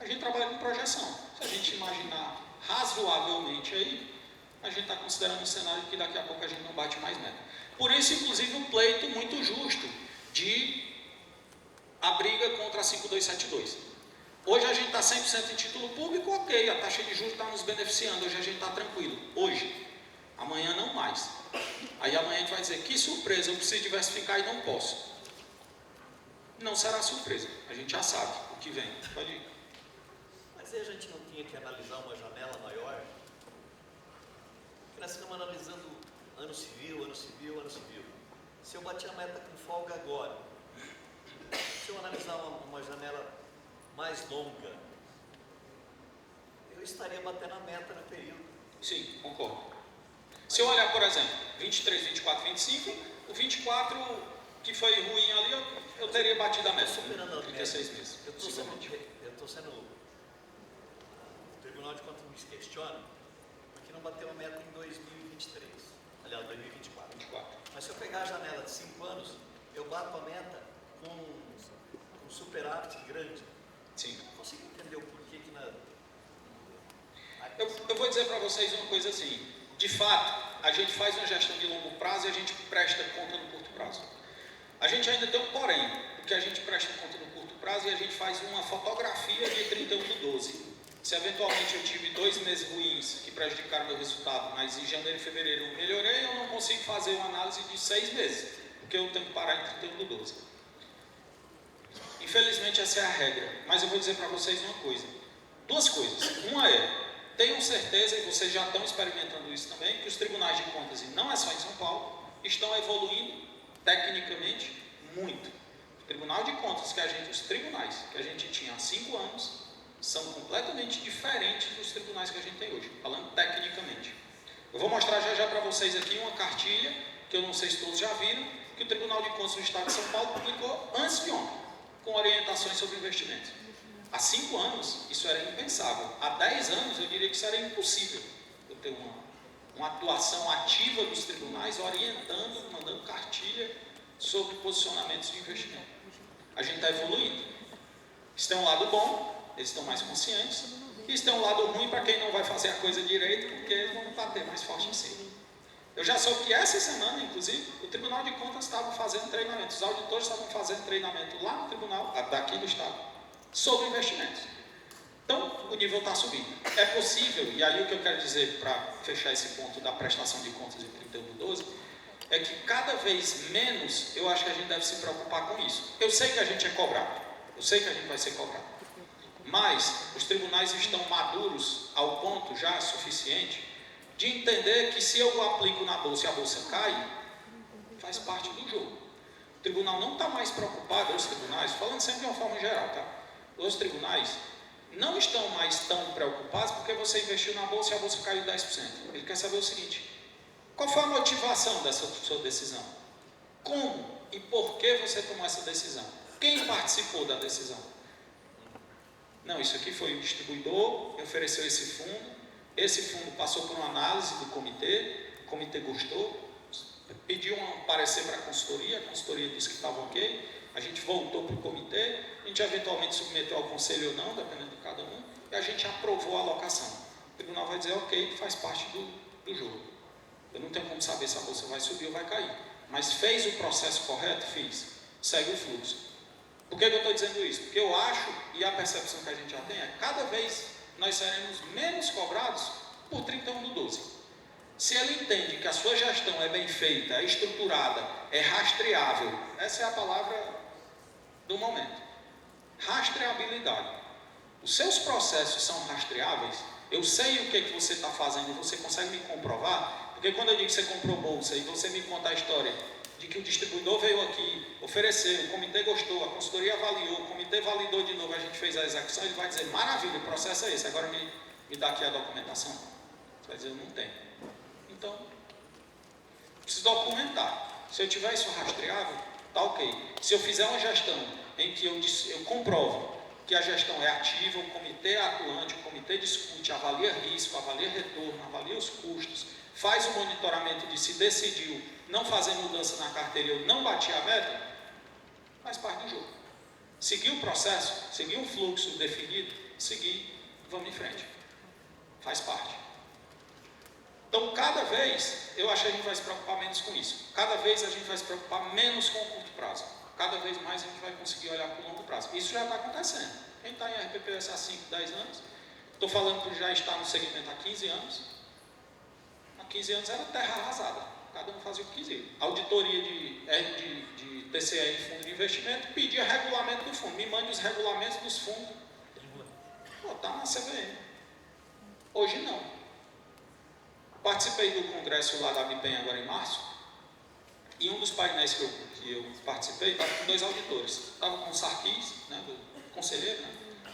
a gente trabalha com projeção. Se a gente imaginar razoavelmente aí, a gente está considerando um cenário que daqui a pouco a gente não bate mais meta. Por isso, inclusive, um pleito muito justo de a briga contra a 5272. Hoje a gente está 100% em título público, ok, a taxa de juros está nos beneficiando, hoje a gente está tranquilo. Hoje, amanhã não mais. Aí amanhã a gente vai dizer, que surpresa, eu preciso diversificar e não posso. Não será surpresa, a gente já sabe o que vem. Pode ir.
Mas aí a gente não tinha que analisar uma janela maior? Porque nós estamos analisando ano civil, ano civil, ano civil. Se eu bati a meta com folga agora, se eu analisar uma janela mais longa, eu estaria batendo a meta no período.
Sim, concordo. Se eu olhar, por exemplo, 23, 24, 25, o 24 que foi ruim ali, eu teria batido a meta.
Superando a
36 meses.
Eu estou sendo. O Tribunal de Contas me questiona porque não bateu a meta em 2023. Aliás, 2024.
24.
Mas se eu pegar a janela de 5 anos, eu bato a meta com um superávit grande.
Sim.
Não consigo entender o porquê que na.
Eu vou dizer para vocês uma coisa assim. De fato, a gente faz uma gestão de longo prazo e a gente presta conta no curto prazo. A gente ainda tem um porém, porque a gente presta conta no curto prazo e a gente faz uma fotografia de 31/12. Se eventualmente eu tive 2 meses ruins que prejudicaram meu resultado, mas em janeiro e fevereiro eu melhorei, eu não consigo fazer uma análise de 6 meses, porque eu tenho que parar em 31/12. Infelizmente essa é a regra, mas eu vou dizer para vocês uma coisa. 2 coisas. Uma é, tenham certeza, e vocês já estão experimentando isso também, que os tribunais de contas, e não é só em São Paulo, estão evoluindo tecnicamente muito. O Tribunal de Contas os tribunais que a gente tinha há 5 anos são completamente diferentes dos tribunais que a gente tem hoje, falando tecnicamente. Eu vou mostrar já para vocês aqui uma cartilha, que eu não sei se todos já viram, que o Tribunal de Contas do Estado de São Paulo publicou antes de ontem, com orientações sobre investimentos. Há 5 anos isso era impensável. Há 10 anos eu diria que isso era impossível. Eu ter uma atuação ativa dos tribunais orientando, mandando cartilha sobre posicionamentos de investimento. A gente está evoluindo. Isso tem um lado bom, eles estão mais conscientes. Isso tem um lado ruim para quem não vai fazer a coisa direito, porque eles vão bater mais forte em cima. Eu já soube que essa semana, inclusive, o Tribunal de Contas estava fazendo treinamento, os auditores estavam fazendo treinamento lá no tribunal, daqui do Estado, sobre investimentos. Então, o nível está subindo. É possível, e aí o que eu quero dizer para fechar esse ponto da prestação de contas em 31/12, é que cada vez menos eu acho que a gente deve se preocupar com isso. Eu sei que a gente é cobrado, eu sei que a gente vai ser cobrado, mas os tribunais estão maduros ao ponto já suficiente de entender que se eu aplico na bolsa e a bolsa cai, faz parte do jogo. O tribunal não está mais preocupado, os tribunais, falando sempre de uma forma geral, tá? Os tribunais não estão mais tão preocupados porque você investiu na bolsa e a bolsa caiu 10%. Ele quer saber o seguinte: qual foi a motivação dessa sua decisão? Como e por que você tomou essa decisão? Quem participou da decisão? Não, isso aqui foi o distribuidor, ofereceu esse fundo passou por uma análise do comitê, o comitê gostou, pediu um parecer para a consultoria disse que estava ok, a gente voltou para o comitê, a gente eventualmente submeteu ao conselho ou não, dependendo de cada um, e a gente aprovou a alocação. O tribunal vai dizer, ok, faz parte do jogo. Eu não tenho como saber se a bolsa vai subir ou vai cair, mas fez o processo correto? Fiz. Segue o fluxo. Por que eu estou dizendo isso? Porque eu acho, e a percepção que a gente já tem é, cada vez nós seremos menos cobrados por 31/12. Se ele entende que a sua gestão é bem feita, é estruturada, é rastreável, essa é a palavra do momento. Rastreabilidade. Os seus processos são rastreáveis, eu sei o que você está fazendo e você consegue me comprovar, porque quando eu digo que você comprou bolsa e você me conta a história de que o distribuidor veio aqui, ofereceu, o comitê gostou, a consultoria avaliou, o comitê validou de novo, a gente fez a execução, ele vai dizer, maravilha, o processo é esse, agora me dá aqui a documentação. Você vai dizer, eu não tenho. Então, preciso documentar. Se eu tiver isso rastreável, tá ok. Se eu fizer uma gestão em que eu comprovo que a gestão é ativa, o comitê é atuante, o comitê discute, avalia risco, avalia retorno, avalia os custos, faz o monitoramento de se decidiu não fazer mudança na carteira e eu não bati a meta, faz parte do jogo. Seguir o processo, seguir um fluxo definido, seguir, vamos em frente. Faz parte. Então, cada vez, eu acho que a gente vai se preocupar menos com isso. Cada vez a gente vai se preocupar menos com o curto prazo. Cada vez mais a gente vai conseguir olhar para o longo prazo. Isso já está acontecendo. Quem está em RPPS há 5, 10 anos, estou falando que já está no segmento há 15 anos. Há 15 anos era terra arrasada. Cada um fazia o que quisia. Auditoria de TCE em fundo de investimento, pedia regulamento do fundo. Me mande os regulamentos dos fundos. Está na CVM. Hoje não. Participei do congresso lá da Abipem agora em março. E um dos painéis que eu participei estava com 2 auditores. Estava com o Sarkis, né, do conselheiro, né,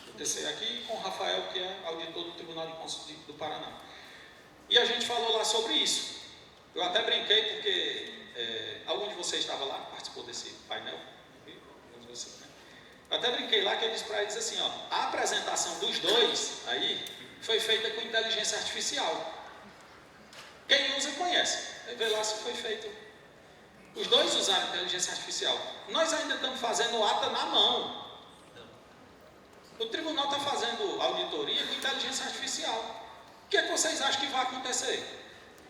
do TCE aqui, e com o Rafael, que é auditor do Tribunal de Contas do Paraná. E a gente falou lá sobre isso. Eu até brinquei porque algum de vocês estava lá, participou desse painel? Alguns de vocês, né? Eu até brinquei lá que eu disse para eles assim, ó, a apresentação dos 2 aí foi feita com inteligência artificial. Quem usa conhece. Vê lá se foi feito. Os 2 usaram inteligência artificial. Nós ainda estamos fazendo ata na mão. O tribunal está fazendo auditoria com inteligência artificial. O que é que vocês acham que vai acontecer?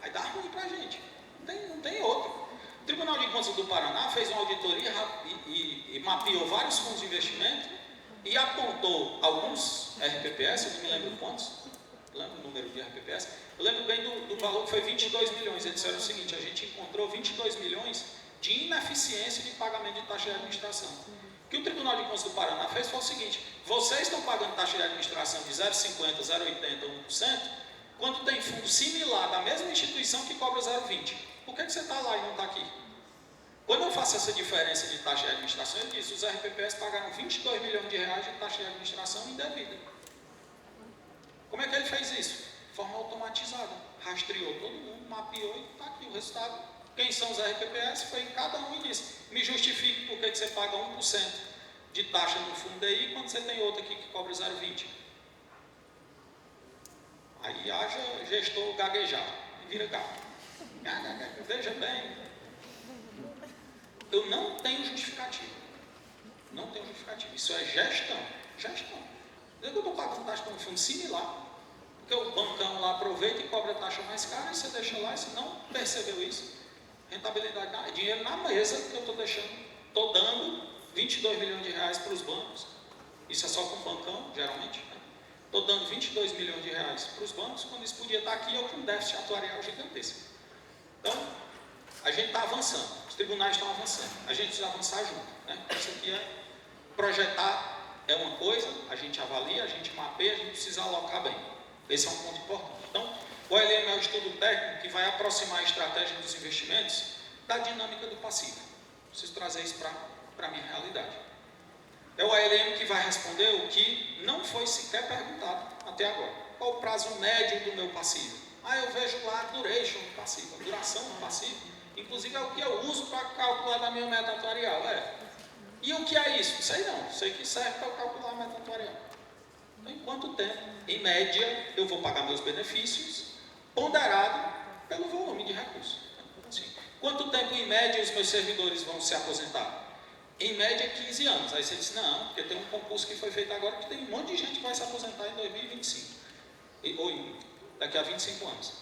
Vai dar ruim para a gente. Não tem outro. O Tribunal de Contas do Paraná fez uma auditoria e mapeou vários fundos de investimento e apontou alguns RPPS, eu não me lembro quantos, lembro o número de RPPS, eu lembro bem do valor que foi 22 milhões. Eles disseram o seguinte, a gente encontrou 22 milhões de ineficiência de pagamento de taxa de administração. O que o Tribunal de Contas do Paraná fez foi o seguinte, vocês estão pagando taxa de administração de 0,50, 0,80, 1%, quando tem fundo similar da mesma instituição que cobra 0,20. Por que você está lá e não está aqui? Quando eu faço essa diferença de taxa de administração, eu disse, os RPPS pagaram 22 milhões de reais de taxa de administração indevida. Como é que ele fez isso? De forma automatizada. Rastreou todo mundo, mapeou e está aqui o resultado. Quem são os RPPS? Foi em cada um e disse, me justifique por que você paga 1% de taxa no fundo DI quando você tem outro aqui que cobra 0,20. Aí haja gestor gaguejar e vira gato. Veja bem, eu não tenho justificativa. Não tenho justificativa. Isso é gestão. Eu estou pagando taxa para um fundo similar, porque o bancão lá aproveita e cobra a taxa mais cara e você deixa lá e você não percebeu isso. Rentabilidade, dinheiro na mesa que eu estou deixando. Estou dando 22 milhões de reais para os bancos. Isso é só com o bancão, geralmente. Estou dando 22 milhões de reais para os bancos, quando isso podia estar aqui, eu com um déficit atuarial gigantesco. Então, a gente está avançando, os tribunais estão avançando, a gente precisa avançar junto. Né? Isso aqui é projetar, é uma coisa, a gente avalia, a gente mapeia, a gente precisa alocar bem. Esse é um ponto importante. Então, o OLM é um estudo técnico que vai aproximar a estratégia dos investimentos da dinâmica do passivo. Preciso trazer isso para a minha realidade. É o ALM que vai responder o que não foi sequer perguntado até agora. Qual o prazo médio do meu passivo? Eu vejo lá a duration do passivo, a duração do passivo. Inclusive é o que eu uso para calcular da minha meta atuarial. E o que é isso? Sei não, sei que serve para calcular a meta atuarial. Então, em quanto tempo? Em média, eu vou pagar meus benefícios, ponderado pelo volume de recursos. Assim, quanto tempo, em média, os meus servidores vão se aposentar? Em média, 15 anos. Aí você disse, não, porque tem um concurso que foi feito agora que tem um monte de gente que vai se aposentar em 2025. Ou daqui a 25 anos.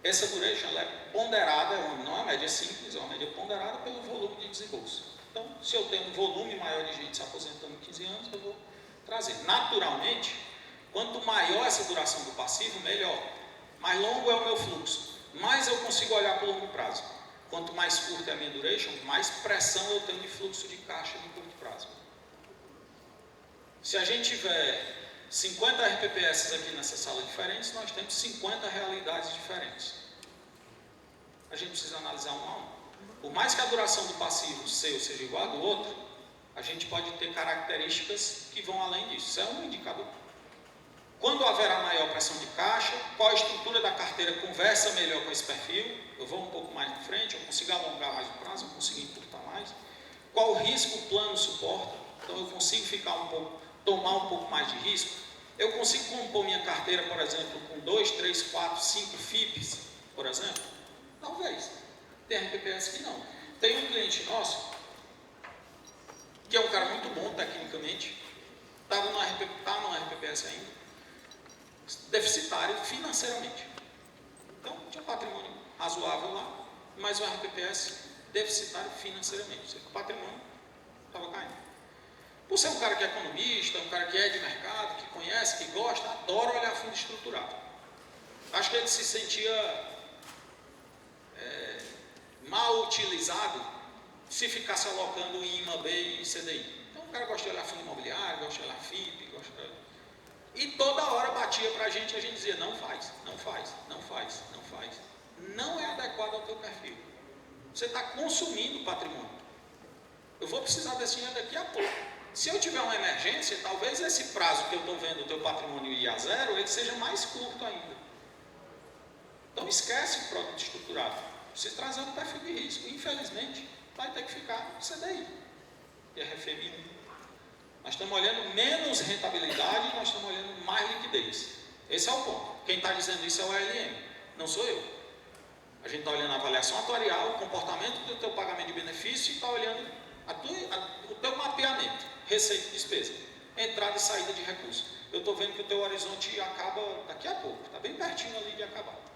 Essa duration ela é ponderada, não é uma média simples, é uma média ponderada pelo volume de desembolso. Então, se eu tenho um volume maior de gente se aposentando em 15 anos, eu vou trazer. Naturalmente, quanto maior essa duração do passivo, melhor. Mais longo é o meu fluxo, mais eu consigo olhar para o longo prazo. Quanto mais curta é a minha duration, mais pressão eu tenho de fluxo de caixa de curto prazo. Se a gente tiver 50 RPPS aqui nessa sala diferentes, nós temos 50 realidades diferentes. A gente precisa analisar um a um. Por mais que a duração do passivo seu seja igual a do outro, a gente pode ter características que vão além disso. Isso é um indicador. Quando haverá maior pressão de caixa, qual a estrutura da carteira conversa melhor com esse perfil? Eu vou um pouco mais de frente, eu consigo alongar mais o prazo, eu consigo encurtar mais. Qual o risco o plano suporta? Então eu consigo tomar um pouco mais de risco. Eu consigo compor minha carteira, por exemplo, com 2, 3, 4, 5 FIPs por exemplo? Talvez. Tem RPPS que não. Tem um cliente nosso, que é um cara muito bom tecnicamente, está no RPPS ainda, deficitário financeiramente. Então, tinha um patrimônio razoável lá, mas o RPPS deficitário financeiramente. Ou seja, o patrimônio estava caindo. Por ser um cara que é economista, um cara que é de mercado, que conhece, que gosta, adora olhar fundo estruturado. Acho que ele se sentia mal utilizado se ficasse alocando em IMAB e CDI. Então o cara gosta de olhar fundo imobiliário, gosta de olhar FIP, gosta de... E toda hora batia para a gente dizia, não faz, não faz, não faz, não faz. Não é adequado ao teu perfil. Você está consumindo patrimônio. Eu vou precisar desse dinheiro daqui a pouco. Se eu tiver uma emergência, talvez esse prazo que eu estou vendo o teu patrimônio ir a zero, ele seja mais curto ainda. Então esquece o produto estruturado. Precisa trazer um perfil de risco. Infelizmente, vai ter que ficar no CDI, que é RFM1. Nós estamos olhando menos rentabilidade, nós estamos olhando mais liquidez. Esse é o ponto. Quem está dizendo isso é o ALM, não sou eu. A gente está olhando a avaliação atuarial, o comportamento do teu pagamento de benefício e está olhando o teu mapeamento, receita e despesa, entrada e saída de recursos. Eu estou vendo que o teu horizonte acaba daqui a pouco, está bem pertinho ali de acabar.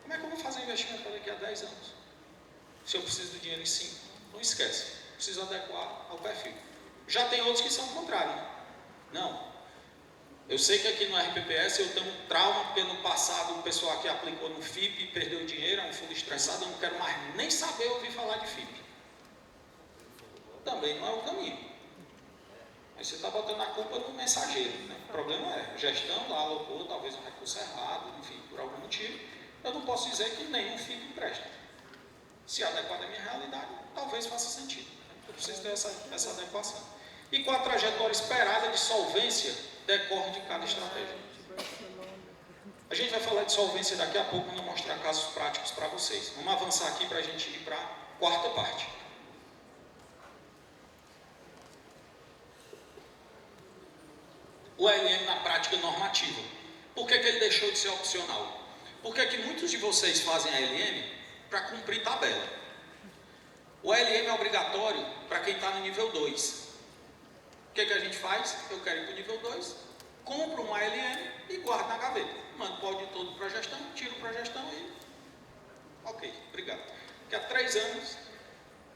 Como é que eu vou fazer investimento para daqui a 10 anos? Se eu preciso do dinheiro em 5, não esquece, preciso adequar ao perfil. Já tem outros que são o contrário, né? Não. Eu sei que aqui no RPPS eu tenho um trauma, porque no passado o pessoal que aplicou no FIP e perdeu dinheiro, é um fundo estressado, eu não quero mais nem saber ouvir falar de FIP. Também não é o caminho. Aí você está botando a culpa no mensageiro, né? O problema é, a gestão lá alocou talvez um recurso errado, enfim, por algum motivo. Eu não posso dizer que nenhum FIP empresta. Se adequar à minha realidade, talvez faça sentido. Eu preciso ter essa adequação. E qual a trajetória esperada de solvência decorre de cada estratégia. A gente vai falar de solvência daqui a pouco, quando eu mostrar casos práticos para vocês. Vamos avançar aqui para a gente ir para a quarta parte. O ALM na prática normativa. Por que ele deixou de ser opcional? Por que muitos de vocês fazem ALM para cumprir tabela? O ALM é obrigatório para quem está no nível 2. O que a gente faz? Eu quero ir para o nível 2, compro um ALM e guardo na gaveta. Mando o áudio todo para a gestão, tiro para a gestão e... Ok, obrigado. Daqui a 3 anos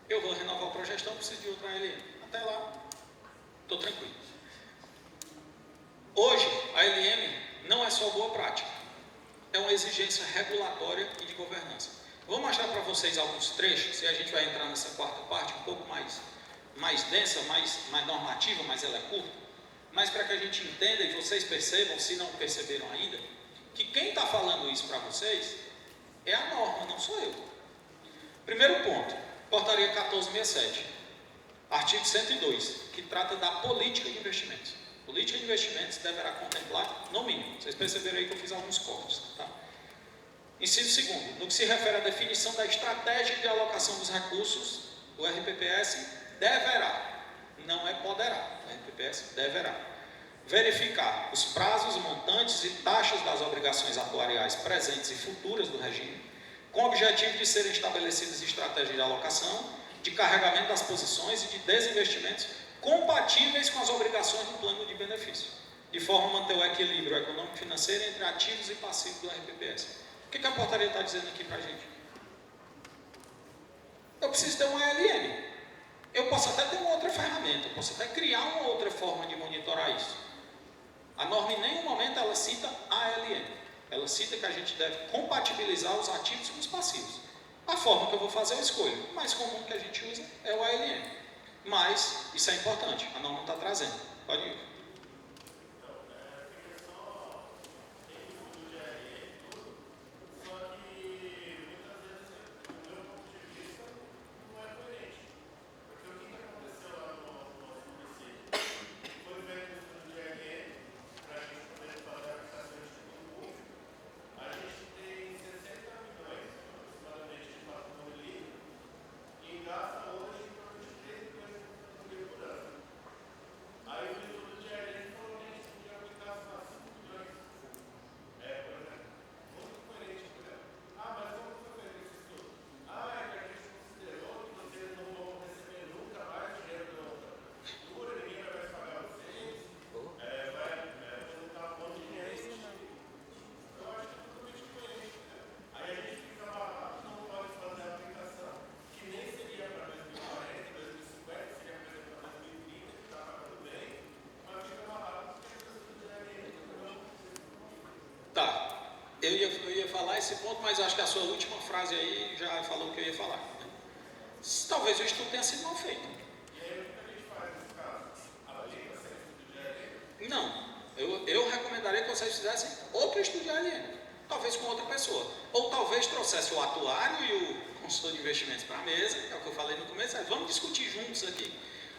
eu vou renovar o projeção, preciso de outro ALM. Até lá, estou tranquilo. Hoje, a ALM não é só boa prática, é uma exigência regulatória e de governança. Vou mostrar para vocês alguns trechos, e a gente vai entrar nessa quarta parte um pouco mais densa, mais normativa, mas ela é curta, mas para que a gente entenda e vocês percebam, se não perceberam ainda, que quem está falando isso para vocês é a norma, não sou eu. Primeiro ponto, portaria 1467, artigo 102, que trata da política de investimentos. Política de investimentos deverá contemplar, no mínimo, vocês perceberam aí que eu fiz alguns cortes, tá? Inciso segundo, no que se refere à definição da estratégia de alocação dos recursos, o RPPS deverá, não é poderá, o RPPS deverá, verificar os prazos, montantes e taxas das obrigações atuariais presentes e futuras do regime, com o objetivo de serem estabelecidas estratégias de alocação, de carregamento das posições e de desinvestimentos compatíveis com as obrigações do plano de benefício, de forma a manter o equilíbrio econômico e financeiro entre ativos e passivos do RPPS. O que a portaria está dizendo aqui para a gente? Eu preciso ter um ALM. Eu posso até ter uma outra ferramenta, eu posso até criar uma outra forma de monitorar isso. A norma em nenhum momento ela cita ALM. Ela cita que a gente deve compatibilizar os ativos com os passivos. A forma que eu vou fazer eu escolho. O mais comum que a gente usa é o ALM. Mas, isso é importante, a norma está trazendo. Pode ir. Eu ia falar esse ponto, mas acho que a sua última frase aí já falou o que eu ia falar. Né? Talvez o estudo tenha sido mal feito.
E aí, o que a gente faz nesse caso? Aplica esse estudo de ALM?
Não. Eu recomendaria que vocês fizessem outro estudo de ALM. Talvez com outra pessoa. Ou talvez trouxesse o atuário e o consultor de investimentos para a mesa, é o que eu falei no começo. Vamos discutir juntos aqui.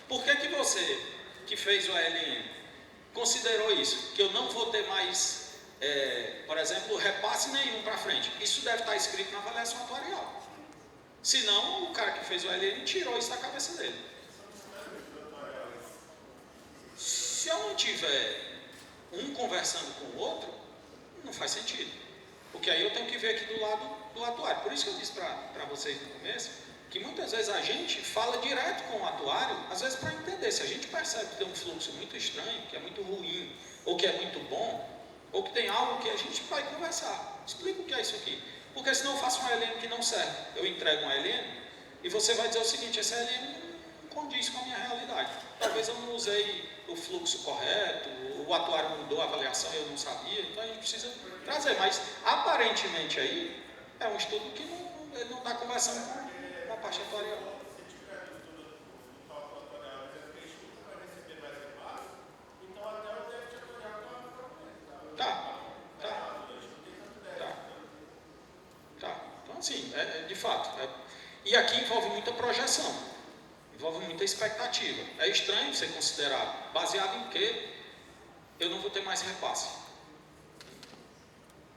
Por que você, que fez o ALM, considerou isso? Que eu não vou ter mais... por exemplo, repasse nenhum para frente. Isso deve estar escrito na avaliação atuarial. Senão, o cara que fez o LN tirou isso da cabeça dele. Se eu não tiver um conversando com o outro, não faz sentido. Porque aí eu tenho que ver aqui do lado do atuário. Por isso que eu disse para vocês no começo, que muitas vezes a gente fala direto com o atuário, às vezes para entender. Se a gente percebe que tem um fluxo muito estranho, que é muito ruim, ou que é muito bom, ou que tem algo que a gente vai conversar. Explica o que é isso aqui. Porque senão eu faço um LM que não serve. Eu entrego um LM e você vai dizer o seguinte, esse LM não condiz com a minha realidade. Talvez eu não usei o fluxo correto, o atuário mudou a avaliação e eu não sabia. Então a gente precisa trazer. Mas aparentemente aí é um estudo que ele não está conversando com a parte atuarial.
Se tiver estudo do cálculo atuarial, dizendo que estudo vai receber mais repasse, então até o déficit atuarial está.
Tá. Então, assim, de fato. E aqui envolve muita projeção, envolve muita expectativa. É estranho você considerar, baseado em que eu não vou ter mais repasse.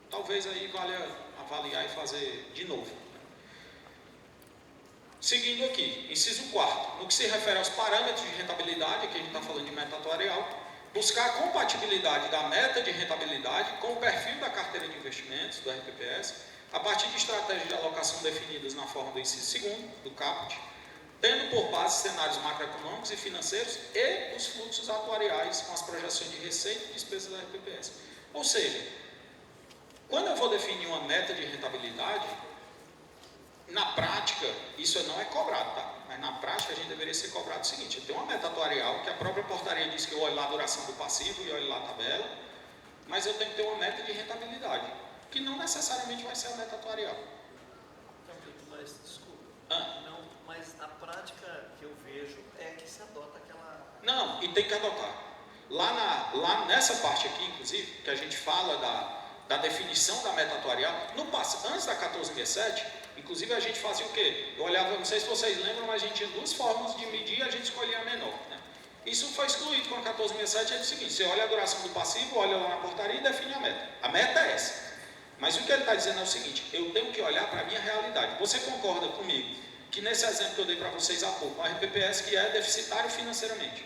Talvez aí valha avaliar e fazer de novo. Seguindo aqui, inciso 4. No que se refere aos parâmetros de rentabilidade, aqui a gente está falando de meta atuarial, buscar a compatibilidade da meta de rentabilidade com o perfil da carteira de investimentos, do RPPS, a partir de estratégias de alocação definidas na forma do inciso 2º, do caput, tendo por base cenários macroeconômicos e financeiros e os fluxos atuariais com as projeções de receita e despesas da RPPS. Ou seja, quando eu vou definir uma meta de rentabilidade, na prática, isso não é cobrado, tá? Mas na prática a gente deveria ser cobrado o seguinte, eu tenho uma meta atuarial, que a própria portaria diz que eu olho lá a duração do passivo e olho lá a tabela, mas eu tenho que ter uma meta de rentabilidade, que não necessariamente vai ser a meta atuarial.
Mas, desculpa,
não,
mas a prática que eu vejo é que se adota aquela...
Não, e tem que adotar. Lá nessa parte aqui, inclusive, que a gente fala da definição da meta atuarial, antes da 1467, inclusive a gente fazia o quê? Eu olhava, não sei se vocês lembram, mas a gente tinha duas formas de medir e a gente escolhia a menor. Né? Isso foi excluído com a 1467, é o seguinte, você olha a duração do passivo, olha lá na portaria e define a meta. A meta é essa. Mas o que ele está dizendo é o seguinte, eu tenho que olhar para a minha realidade. Você concorda comigo que nesse exemplo que eu dei para vocês há pouco, a RPPS que é deficitário financeiramente,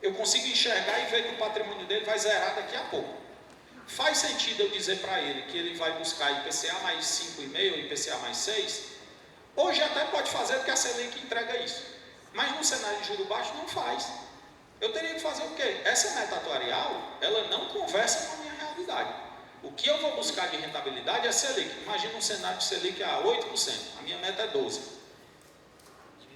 eu consigo enxergar e ver que o patrimônio dele vai zerar daqui a pouco. Faz sentido eu dizer para ele que ele vai buscar IPCA mais 5,5, IPCA mais 6? Hoje até pode fazer porque a Selic entrega isso. Mas no cenário de juro baixo não faz. Eu teria que fazer o quê? Essa meta atuarial, ela não conversa com a minha realidade. O que eu vou buscar de rentabilidade é Selic. Imagina um cenário de Selic a 8%. A minha meta é 12%.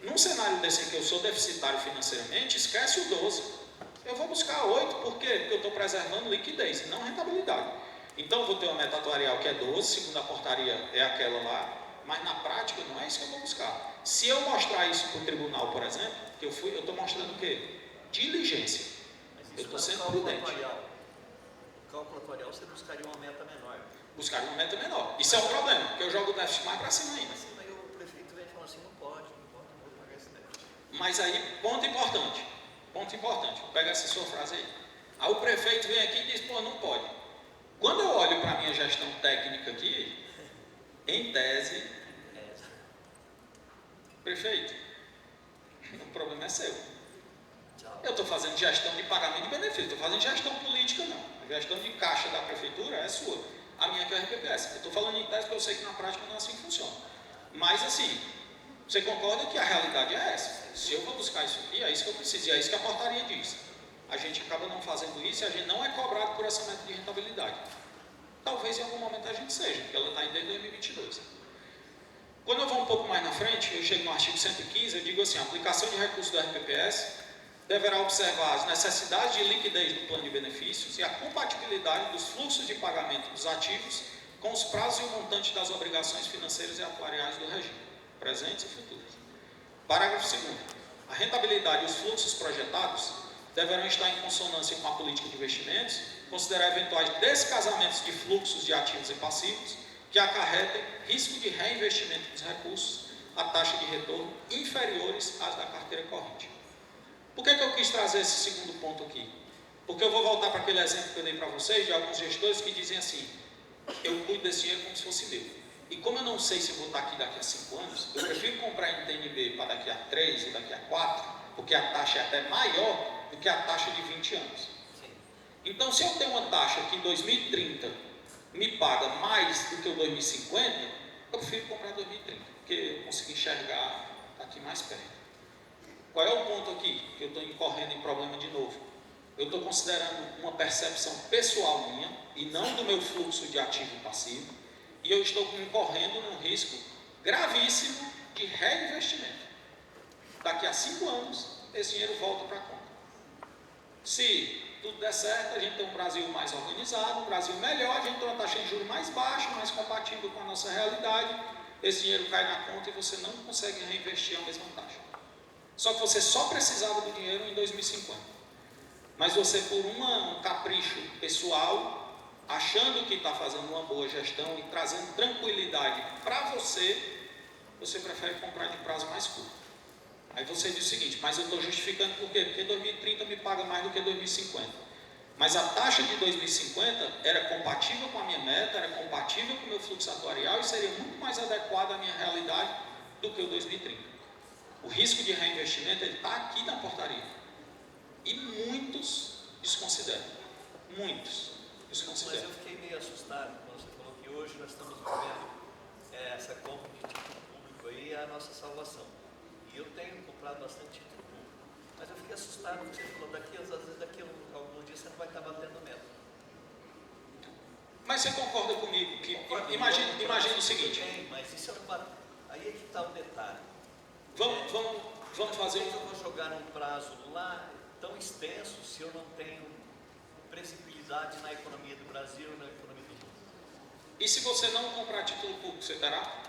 Num cenário desse em que eu sou deficitário financeiramente, esquece o 12%. Eu vou buscar 8%, por quê? Porque eu estou preservando liquidez, não rentabilidade. Então eu vou ter uma meta atuarial que é 12%, segundo a portaria é aquela lá, mas na prática não é isso que eu vou buscar. Se eu mostrar isso para o tribunal, por exemplo, que eu estou mostrando o quê? Diligência. Eu estou sendo prudente.
O cálculo atuarial você buscaria uma meta menor.
Buscaria uma meta menor. Isso é um problema, porque eu jogo o déficit mais para cima ainda.
Assim, aí o prefeito vem falando assim, não pode pagar esse déficit.
Mas aí, ponto importante, vou pegar essa sua frase aí. Aí o prefeito vem aqui e diz, pô, não pode. Quando eu olho para a minha gestão técnica aqui, em tese, prefeito, o problema é seu. Eu estou fazendo gestão de pagamento de benefício, estou fazendo gestão política não. A gestão de caixa da prefeitura é sua. A minha que é a RPPS. Eu estou falando em tese porque eu sei que na prática não é assim que funciona. Mas assim, você concorda que a realidade é essa? Se eu vou buscar isso aqui, é isso que eu preciso, e é isso que a portaria diz. A gente acaba não fazendo isso e a gente não é cobrado por essa meta de rentabilidade. Talvez em algum momento a gente seja, porque ela está em desde 2022. Quando eu vou um pouco mais na frente, eu chego no artigo 115, eu digo assim, a aplicação de recursos do RPPS deverá observar as necessidades de liquidez do plano de benefícios e a compatibilidade dos fluxos de pagamento dos ativos com os prazos e o montante das obrigações financeiras e atuariais do regime, presentes e futuras. Parágrafo 2º. A rentabilidade e os fluxos projetados deverão estar em consonância com a política de investimentos, considerar eventuais descasamentos de fluxos de ativos e passivos que acarretem risco de reinvestimento dos recursos a taxa de retorno inferiores às da carteira corrente. Por que eu quis trazer esse segundo ponto aqui? Porque eu vou voltar para aquele exemplo que eu dei para vocês de alguns gestores que dizem assim: eu cuido desse dinheiro como se fosse meu. E como eu não sei se eu vou estar aqui daqui a 5 anos, eu prefiro comprar em TNB para daqui a 3 ou daqui a 4, porque a taxa é até maior do que a taxa de 20 anos. Então, se eu tenho uma taxa que em 2030 me paga mais do que o 2050, eu prefiro comprar 2030, porque eu consigo enxergar aqui mais perto. Qual é o ponto aqui que eu estou incorrendo em problema de novo? Eu estou considerando uma percepção pessoal minha e não do meu fluxo de ativo e passivo, e eu estou incorrendo num risco gravíssimo de reinvestimento. Daqui a 5 anos, esse dinheiro volta para a conta. Se tudo der certo, a gente tem um Brasil mais organizado, um Brasil melhor, a gente tem uma taxa de juros mais baixa, mais compatível com a nossa realidade, esse dinheiro cai na conta e você não consegue reinvestir a mesma taxa. Só que você só precisava do dinheiro em 2050. Mas você, por um capricho pessoal, achando que está fazendo uma boa gestão e trazendo tranquilidade para você, você prefere comprar de prazo mais curto. Aí você diz o seguinte: mas eu estou justificando por quê? Porque 2030 me paga mais do que 2050. Mas a taxa de 2050 era compatível com a minha meta, era compatível com o meu fluxo atuarial e seria muito mais adequada à minha realidade do que o 2030. O risco de reinvestimento está aqui na portaria. E muitos desconsideram. Muitos desconsideram.
Mas eu fiquei meio assustado quando você falou que hoje nós estamos vivendo essa compra de título público aí, é a nossa salvação. E eu tenho comprado bastante título público. Mas eu fiquei assustado porque você falou, às vezes daqui a algum dia você não vai estar batendo meta.
Mas você concorda comigo que imagina o seguinte.
Mas isso aí é que está o detalhe.
Vamos fazer
eu vou jogar num prazo lá tão extenso se eu não tenho previsibilidade na economia do Brasil e na economia do mundo.
E se você não comprar título público, você terá?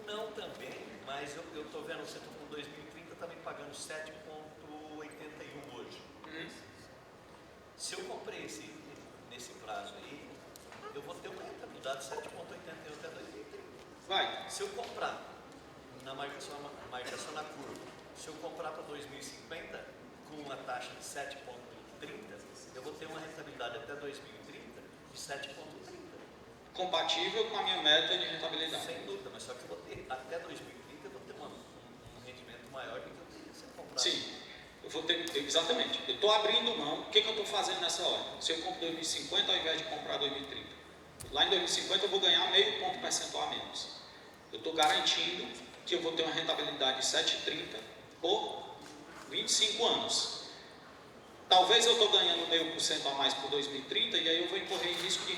Não também, mas eu estou vendo, você está com 2030, está me pagando 7,81 hoje. Se eu comprei nesse prazo aí, eu vou ter uma rentabilidade de 7,81 até 2030.
Vai.
Se eu comprar na marcação na curva, se eu comprar para 2050 com uma taxa de 7,30, eu vou ter uma rentabilidade até 2030 de 7,30.
Compatível com a minha meta de rentabilidade.
Sem dúvida, mas só que eu vou ter, até 2030, eu vou ter um rendimento maior do que eu teria se eu comprar.
Sim, eu vou ter, exatamente. Eu estou abrindo mão. O que eu estou fazendo nessa hora? Se eu compro 2050 ao invés de comprar 2030. Lá em 2050 eu vou ganhar meio ponto percentual a menos. Eu estou garantindo que eu vou ter uma rentabilidade de 7,30 por 25 anos. Talvez eu estou ganhando meio por cento a mais por 2030 e aí eu vou incorrer em risco de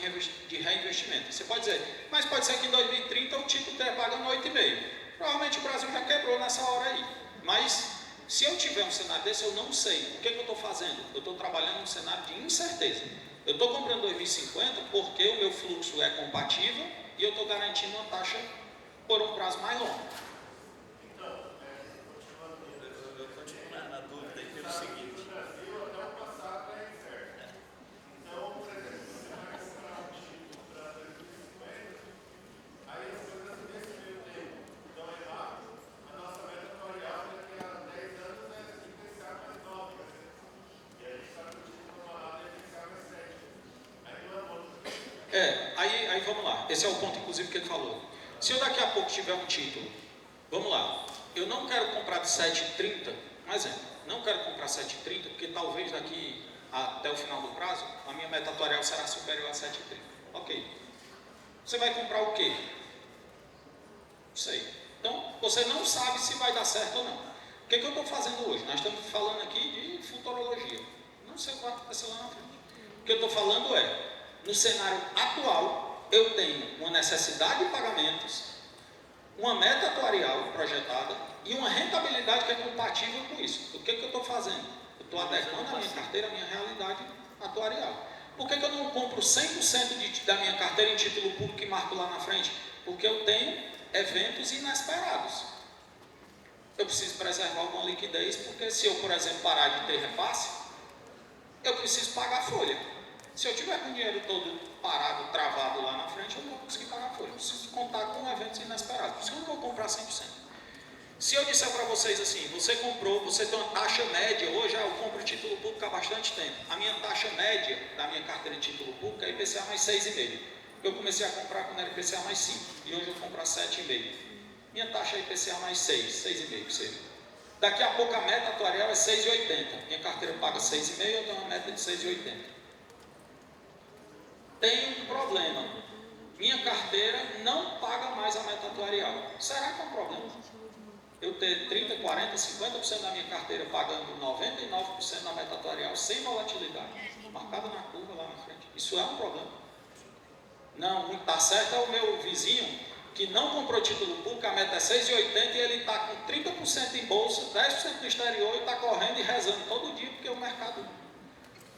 reinvestimento. Você pode dizer, mas pode ser que em 2030 o título esteja pagando 8,5. Provavelmente o Brasil já quebrou nessa hora aí. Mas se eu tiver um cenário desse, eu não sei. O que eu estou fazendo? Eu estou trabalhando num cenário de incerteza. Eu estou comprando 2050 porque o meu fluxo é compatível e eu estou garantindo uma taxa por um prazo mais longo.
Eu continuo na dúvida aí pelo seguinte.
Aí vamos lá. Esse é o ponto, inclusive, que ele falou. Se eu daqui a pouco tiver um título, vamos lá, eu não quero comprar de 7,30, um exemplo, não quero comprar 7,30, porque talvez daqui até o final do prazo, a minha meta atuarial será superior a 7,30. Ok. Você vai comprar o quê? Não sei. Então, você não sabe se vai dar certo ou não. O que eu estou fazendo hoje? Nós estamos falando aqui de futurologia. Não sei o que vai acontecer lá na frente. O que eu estou falando é, no cenário atual, eu tenho uma necessidade de pagamentos, uma meta atuarial projetada e uma rentabilidade que é compatível com isso. O que eu estou fazendo? Eu estou adequando a minha carteira à minha realidade atuarial. Por que eu não compro 100% da minha carteira em título público e marco lá na frente? Porque eu tenho eventos inesperados. Eu preciso preservar alguma liquidez, porque se eu, por exemplo, parar de ter repasse, eu preciso pagar a folha. Se eu tiver com o dinheiro todo parado, travado lá na frente, eu não vou conseguir pagar a folha. Eu preciso contar com eventos inesperados. Por isso que eu não vou comprar 100%. Se eu disser para vocês assim, você comprou, você tem uma taxa média, hoje eu compro título público há bastante tempo. A minha taxa média da minha carteira de título público é IPCA mais 6,5. Eu comecei a comprar quando era IPCA mais 5. E hoje eu compro a 7,5. Minha taxa é IPCA mais 6, 6,5 para você ver. Daqui a pouco a meta atuarial é 6,80. Minha carteira paga 6,5, eu tenho uma meta de 6,80. Tem um problema. Minha carteira não paga mais a meta atuarial. Será que é um problema? Eu ter 30%, 40%, 50% da minha carteira pagando 99% da meta atuarial sem volatilidade, marcada na curva lá na frente. Isso é um problema. Não, está certo é o meu vizinho que não comprou título público, a meta é 6,80 e ele está com 30% em bolsa, 10% no exterior e está correndo e rezando todo dia porque o mercado,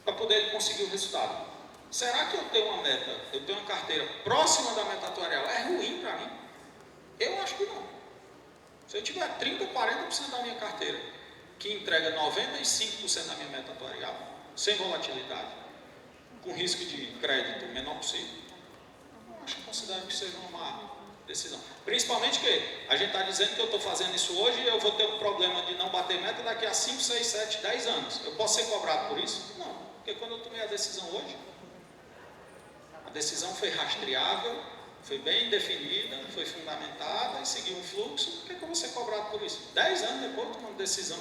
para poder conseguir o resultado. Será que eu tenho uma meta, eu tenho uma carteira próxima da meta atuarial? É ruim para mim? Eu acho que não. Se eu tiver 30%, 40% da minha carteira que entrega 95% da minha meta atuarial, sem volatilidade, com risco de crédito menor possível, acho que considero que seja uma decisão. Principalmente que a gente está dizendo que eu estou fazendo isso hoje e eu vou ter um problema de não bater meta daqui a 5, 6, 7, 10 anos. Eu posso ser cobrado por isso? Não, porque quando eu tomei a decisão hoje, a decisão foi rastreável, foi bem definida, foi fundamentada e seguiu um fluxo. Por que eu vou ser cobrado por isso? 10 anos depois de uma decisão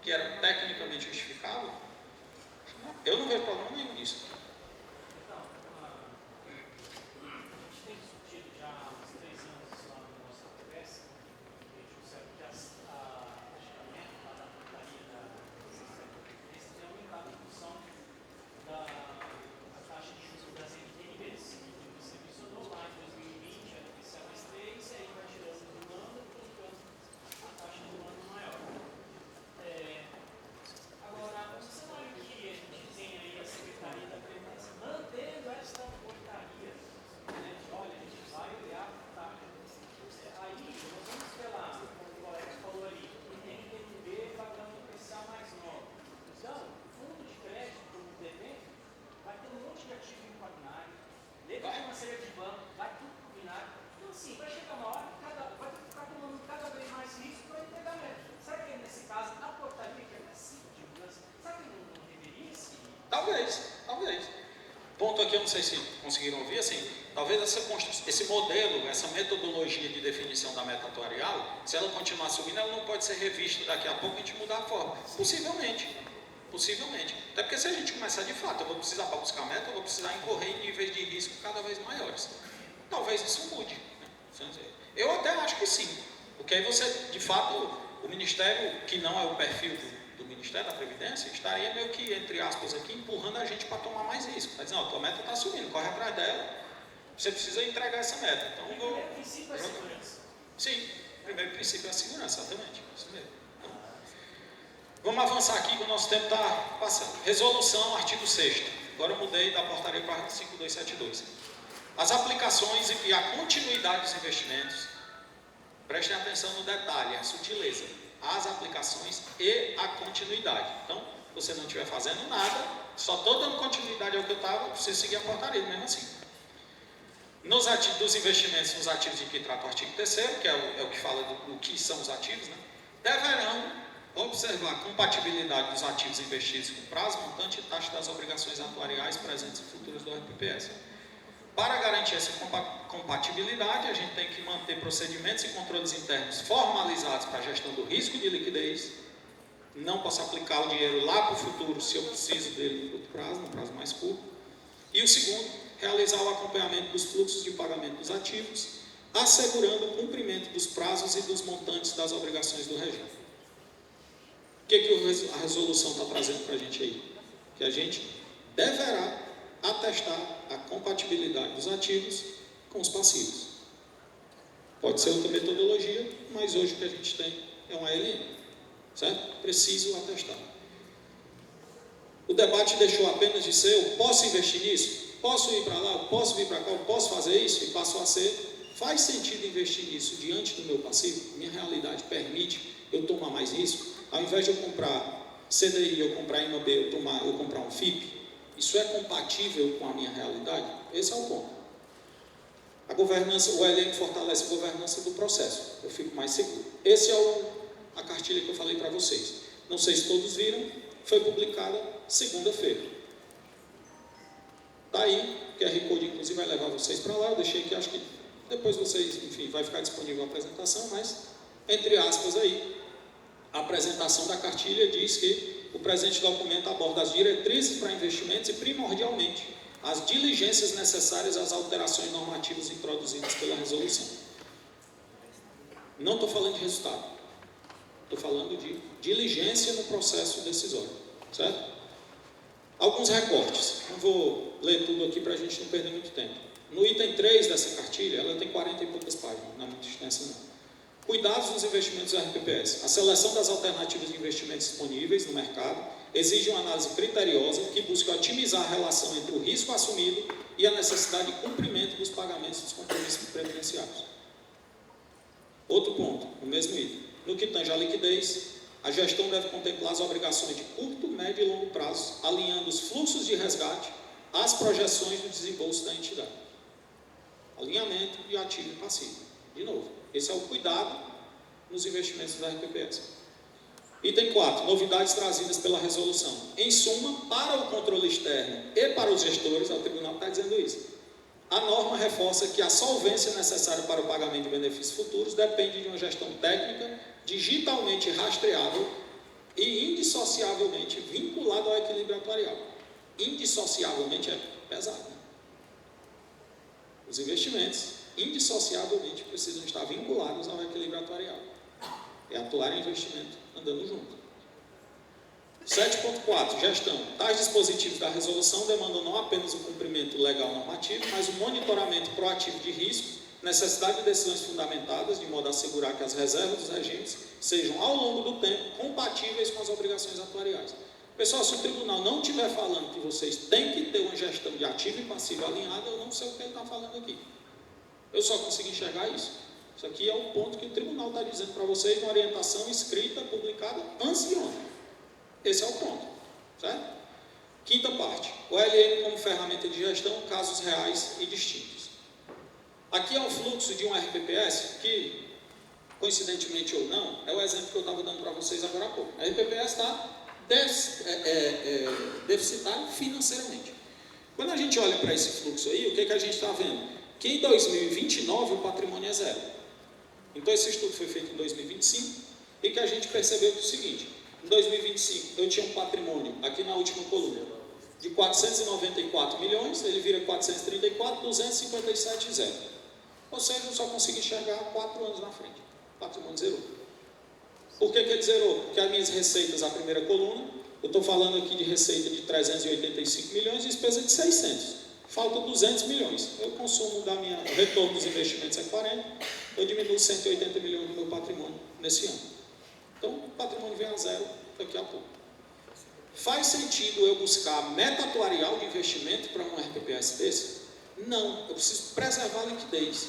que era tecnicamente justificável, eu não vejo problema nenhum nisso. Talvez. Ponto aqui, eu não sei se conseguiram ouvir, assim, talvez esse modelo, essa metodologia de definição da meta atuarial, se ela continuar subindo, ela não pode ser revista daqui a pouco e a gente mudar a forma. Possivelmente. Até porque se a gente começar de fato, eu vou precisar para buscar a meta, eu vou precisar incorrer em níveis de risco cada vez maiores. Talvez isso mude. Né? Eu até acho que sim. Porque aí você, de fato, o Ministério, que não é o perfil do Ministério da Previdência, estaria meio que, entre aspas, aqui, empurrando a gente para tomar mais risco. Está dizendo, tua meta está subindo, corre atrás dela, você precisa entregar essa meta. Então, o primeiro princípio é a segurança. Sim, o primeiro princípio é a segurança, exatamente. Isso mesmo. Então, vamos avançar aqui, que o nosso tempo está passando. Resolução, artigo 6º. Agora eu mudei da portaria para 5272. As aplicações e a continuidade dos investimentos, prestem atenção no detalhe, a sutileza. As aplicações e a continuidade. Então, se você não estiver fazendo nada, só estou dando continuidade ao que eu estava, você seguir a portaria, mesmo assim. Nos ativos dos investimentos, nos ativos de que trata o artigo 3º, que é o que fala do que são os ativos, né, deverão observar a compatibilidade dos ativos investidos com prazo, montante e taxa das obrigações atuariais presentes e futuras do RPPS. Para garantir essa compatibilidade, a gente tem que manter procedimentos e controles internos formalizados para a gestão do risco de liquidez. Não posso aplicar o dinheiro lá para o futuro se eu preciso dele no curto prazo, no prazo mais curto. E o segundo, realizar o acompanhamento dos fluxos de pagamento dos ativos, assegurando o cumprimento dos prazos e dos montantes das obrigações do regime. O que a resolução está trazendo para a gente aí? Que a gente deverá atestar a compatibilidade dos ativos com os passivos. Pode ser outra metodologia, mas hoje o que a gente tem é um ALM, certo? Preciso atestar. O debate deixou apenas de ser: eu posso investir nisso? Posso ir para lá? Eu posso vir para cá? Eu posso fazer isso? E passou a ser: faz sentido investir nisso diante do meu passivo? Minha realidade permite eu tomar mais risco? Ao invés de eu comprar CDI, eu comprar IMAB, eu comprar um FIP, isso é compatível com a minha realidade? Esse é o ponto. A governança, o LM fortalece a governança do processo, eu fico mais seguro. Esse é a cartilha que eu falei para vocês. Não sei se todos viram, foi publicada segunda-feira. Está aí, o QR Code inclusive vai levar vocês para lá, eu deixei aqui, acho que depois vocês, enfim, vai ficar disponível a apresentação, mas, entre aspas aí, a apresentação da cartilha diz que o presente documento aborda as diretrizes para investimentos e, primordialmente, as diligências necessárias às alterações normativas introduzidas pela resolução. Não estou falando de resultado, estou falando de diligência no processo decisório, certo? Alguns recortes, não vou ler tudo aqui para a gente não perder muito tempo. No item 3 dessa cartilha, ela tem 40 e poucas páginas, não é muito extensa não. Cuidados dos investimentos RPPS. A seleção das alternativas de investimentos disponíveis no mercado exige uma análise criteriosa que busca otimizar a relação entre o risco assumido e a necessidade de cumprimento dos pagamentos dos compromissos previdenciários. Outro ponto, o mesmo item. No que tange à liquidez, a gestão deve contemplar as obrigações de curto, médio e longo prazo, alinhando os fluxos de resgate às projeções do desembolso da entidade. Alinhamento de ativo e passivo. De novo, esse é o cuidado nos investimentos da RPPS. Item 4, novidades trazidas pela resolução. Em suma, para o controle externo e para os gestores, o tribunal está dizendo isso, a norma reforça que a solvência necessária para o pagamento de benefícios futuros depende de uma gestão técnica, digitalmente rastreável e indissociavelmente vinculada ao equilíbrio atuarial. Indissociavelmente é pesado, né? Os investimentos indissociavelmente precisam estar vinculados ao equilíbrio atuarial. É atuar em investimento andando junto. 7.4. Gestão. Tais dispositivos da resolução demandam não apenas o cumprimento legal normativo, mas o monitoramento proativo de risco, necessidade de decisões fundamentadas, de modo a assegurar que as reservas dos regentes sejam, ao longo do tempo, compatíveis com as obrigações atuariais. Pessoal, se o tribunal não estiver falando que vocês têm que ter uma gestão de ativo e passivo alinhada, eu não sei o que ele está falando aqui. Eu só consigo enxergar isso. Isso aqui é o ponto que o tribunal está dizendo para vocês, uma orientação escrita, publicada antes de ontem. Esse é o ponto, certo? Quinta parte, o LM como ferramenta de gestão, casos reais e distintos. Aqui é o fluxo de um RPPS, que, coincidentemente ou não, é o exemplo que eu estava dando para vocês agora há pouco. A RPPS está deficitário financeiramente. Quando a gente olha para esse fluxo aí, o que a gente está vendo? Que em 2029 o patrimônio é zero. Então esse estudo foi feito em 2025 e que a gente percebeu o seguinte: em 2025 eu tinha um patrimônio, aqui na última coluna, de 494 milhões, ele vira 434, 257 zero. Ou seja, eu só consegui enxergar 4 anos na frente. O patrimônio zerou. Por que ele zerou? Porque as minhas receitas, a primeira coluna, eu estou falando aqui de receita de 385 milhões e despesa de 600. Falta 200 milhões. Eu consumo o retorno dos investimentos é 40, eu diminuo 180 milhões do meu patrimônio nesse ano. Então, o patrimônio vem a zero daqui a pouco. Faz sentido eu buscar meta atuarial de investimento para um RPPS desse? Não, eu preciso preservar a liquidez.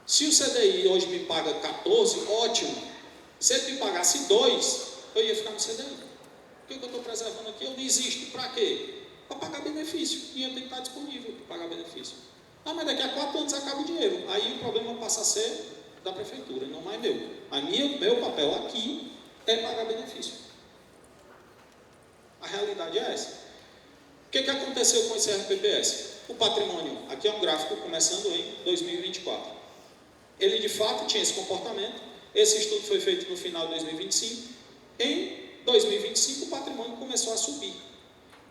Se o CDI hoje me paga 14, ótimo. Se ele me pagasse 2, eu ia ficar no CDI. O que eu estou preservando aqui? Eu não existo. Para quê? Para pagar benefício. E eu tenho que estar disponível para pagar benefício. Ah, mas daqui a 4 anos acaba o dinheiro. Aí o problema passa a ser da prefeitura, não mais meu. Meu papel aqui é pagar benefício. A realidade é essa. O que aconteceu com esse RPPS? O patrimônio, aqui é um gráfico começando em 2024. Ele de fato tinha esse comportamento. Esse estudo foi feito no final de 2025. Em 2025 o patrimônio começou a subir.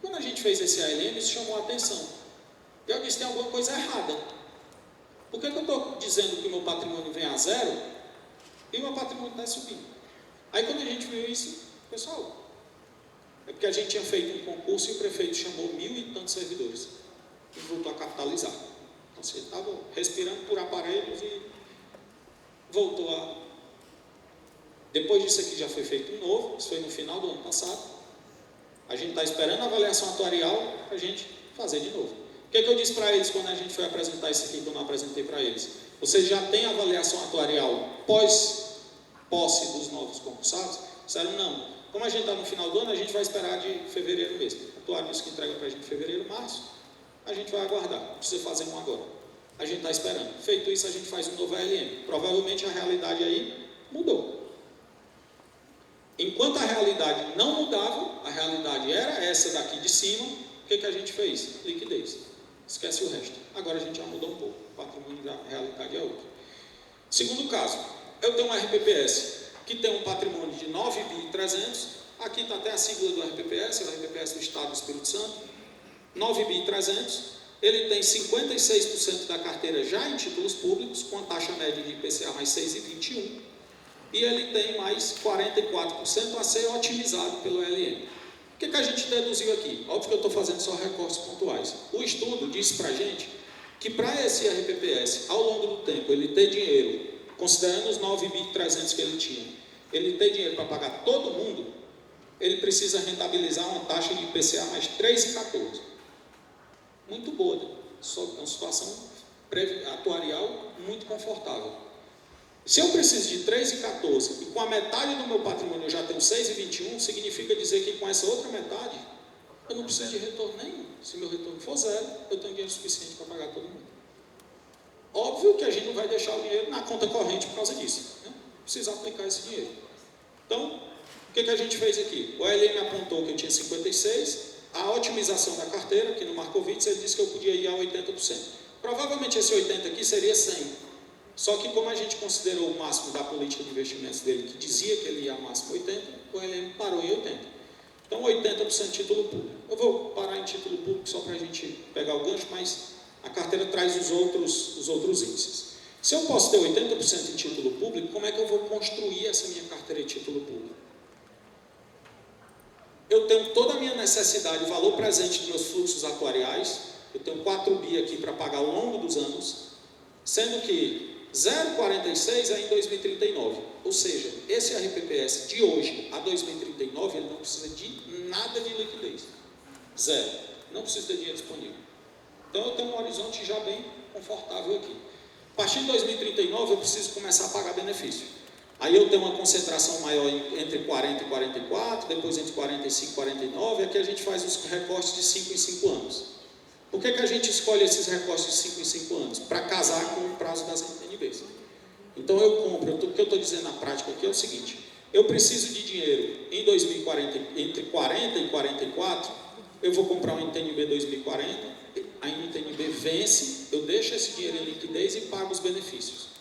Quando a gente fez esse ALM, isso chamou a atenção. Eu disse, tem alguma coisa errada. Por que eu estou dizendo que o meu patrimônio vem a zero e o meu patrimônio está subindo? Aí quando a gente viu isso, pessoal, é porque a gente tinha feito um concurso e o prefeito chamou 1.000 e tantos servidores e voltou a capitalizar. Então você estava respirando por aparelhos e voltou a... Depois disso aqui já foi feito um novo, isso foi no final do ano passado. A gente está esperando a avaliação atuarial para a gente fazer de novo. O que eu disse para eles quando a gente foi apresentar isso aqui, que eu não apresentei para eles? Vocês já têm avaliação atuarial pós-posse dos novos concursados? Disseram, não. Como a gente está no final do ano, a gente vai esperar de fevereiro mesmo. O atuário disse que entrega para a gente em fevereiro, março. A gente vai aguardar. Não precisa fazer um agora. A gente está esperando. Feito isso, a gente faz um novo ALM. Provavelmente a realidade aí mudou. Enquanto a realidade não mudava, a realidade era essa daqui de cima, o que a gente fez? Liquidez. Esquece o resto. Agora a gente já mudou um pouco. O patrimônio da realidade é outro. Segundo caso, eu tenho um RPPS que tem um patrimônio de 9.300. Aqui está até a sigla do RPPS, o RPPS do Estado do Espírito Santo. 9.300. Ele tem 56% da carteira já em títulos públicos, com a taxa média de IPCA mais 6,21. E ele tem mais 44% a ser otimizado pelo LM. O que a gente deduziu aqui? Óbvio que eu estou fazendo só recortes pontuais. O estudo disse para a gente que para esse RPPS, ao longo do tempo, ele ter dinheiro, considerando os 9.300 que ele tinha, ele ter dinheiro para pagar todo mundo, ele precisa rentabilizar uma taxa de IPCA mais 3,14. Muito boa, né? É uma situação atuarial muito confortável. Se eu preciso de 3,14 e com a metade do meu patrimônio eu já tenho 6,21, significa dizer que com essa outra metade eu não preciso de retorno nenhum. Se meu retorno for zero, eu tenho dinheiro suficiente para pagar todo mundo. Óbvio que a gente não vai deixar o dinheiro na conta corrente por causa disso, né? Precisa aplicar esse dinheiro. Então, o que a gente fez aqui? O ALM apontou que eu tinha 56%, a otimização da carteira, que no Markowitz ele disse que eu podia ir a 80%. Provavelmente esse 80% aqui seria 100%. Só que como a gente considerou o máximo da política de investimentos dele, que dizia que ele ia a máximo 80%, o LM parou em 80%. Então 80% título público. Eu vou parar em título público só para a gente pegar o gancho, mas a carteira traz os outros índices. Se eu posso ter 80% em título público, como é que eu vou construir essa minha carteira de título público? Eu tenho toda a minha necessidade, o valor presente dos meus fluxos atuariais, eu tenho 4 bi aqui para pagar ao longo dos anos, sendo que 0,46 é em 2039, ou seja, esse RPPS de hoje a 2039, ele não precisa de nada de liquidez, zero, não precisa ter dinheiro disponível. Então eu tenho um horizonte já bem confortável aqui. A partir de 2039 eu preciso começar a pagar benefício. Aí eu tenho uma concentração maior entre 40 e 44, depois entre 45 e 49, aqui a gente faz os recortes de 5 em 5 anos. Por que a gente escolhe esses recortes de 5 em 5 anos? Para casar com o prazo das NTNBs. Então eu compro, o que eu estou dizendo na prática aqui é o seguinte, eu preciso de dinheiro em 2040, entre 40 e 44, eu vou comprar um NTNB 2040, a NTNB vence, eu deixo esse dinheiro em liquidez e pago os benefícios.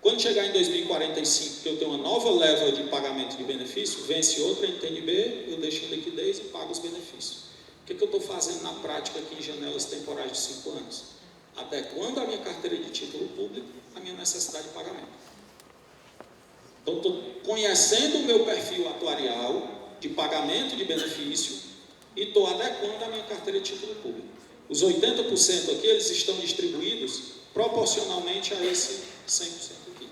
Quando chegar em 2045, que eu tenho uma nova leva de pagamento de benefício, vence outra NTNB, eu deixo em liquidez e pago os benefícios. O que eu estou fazendo na prática aqui em janelas temporais de 5 anos? Adequando a minha carteira de título público à minha necessidade de pagamento. Então, estou conhecendo o meu perfil atuarial de pagamento de benefício e estou adequando a minha carteira de título público. Os 80% aqui, eles estão distribuídos proporcionalmente a esse 100% aqui.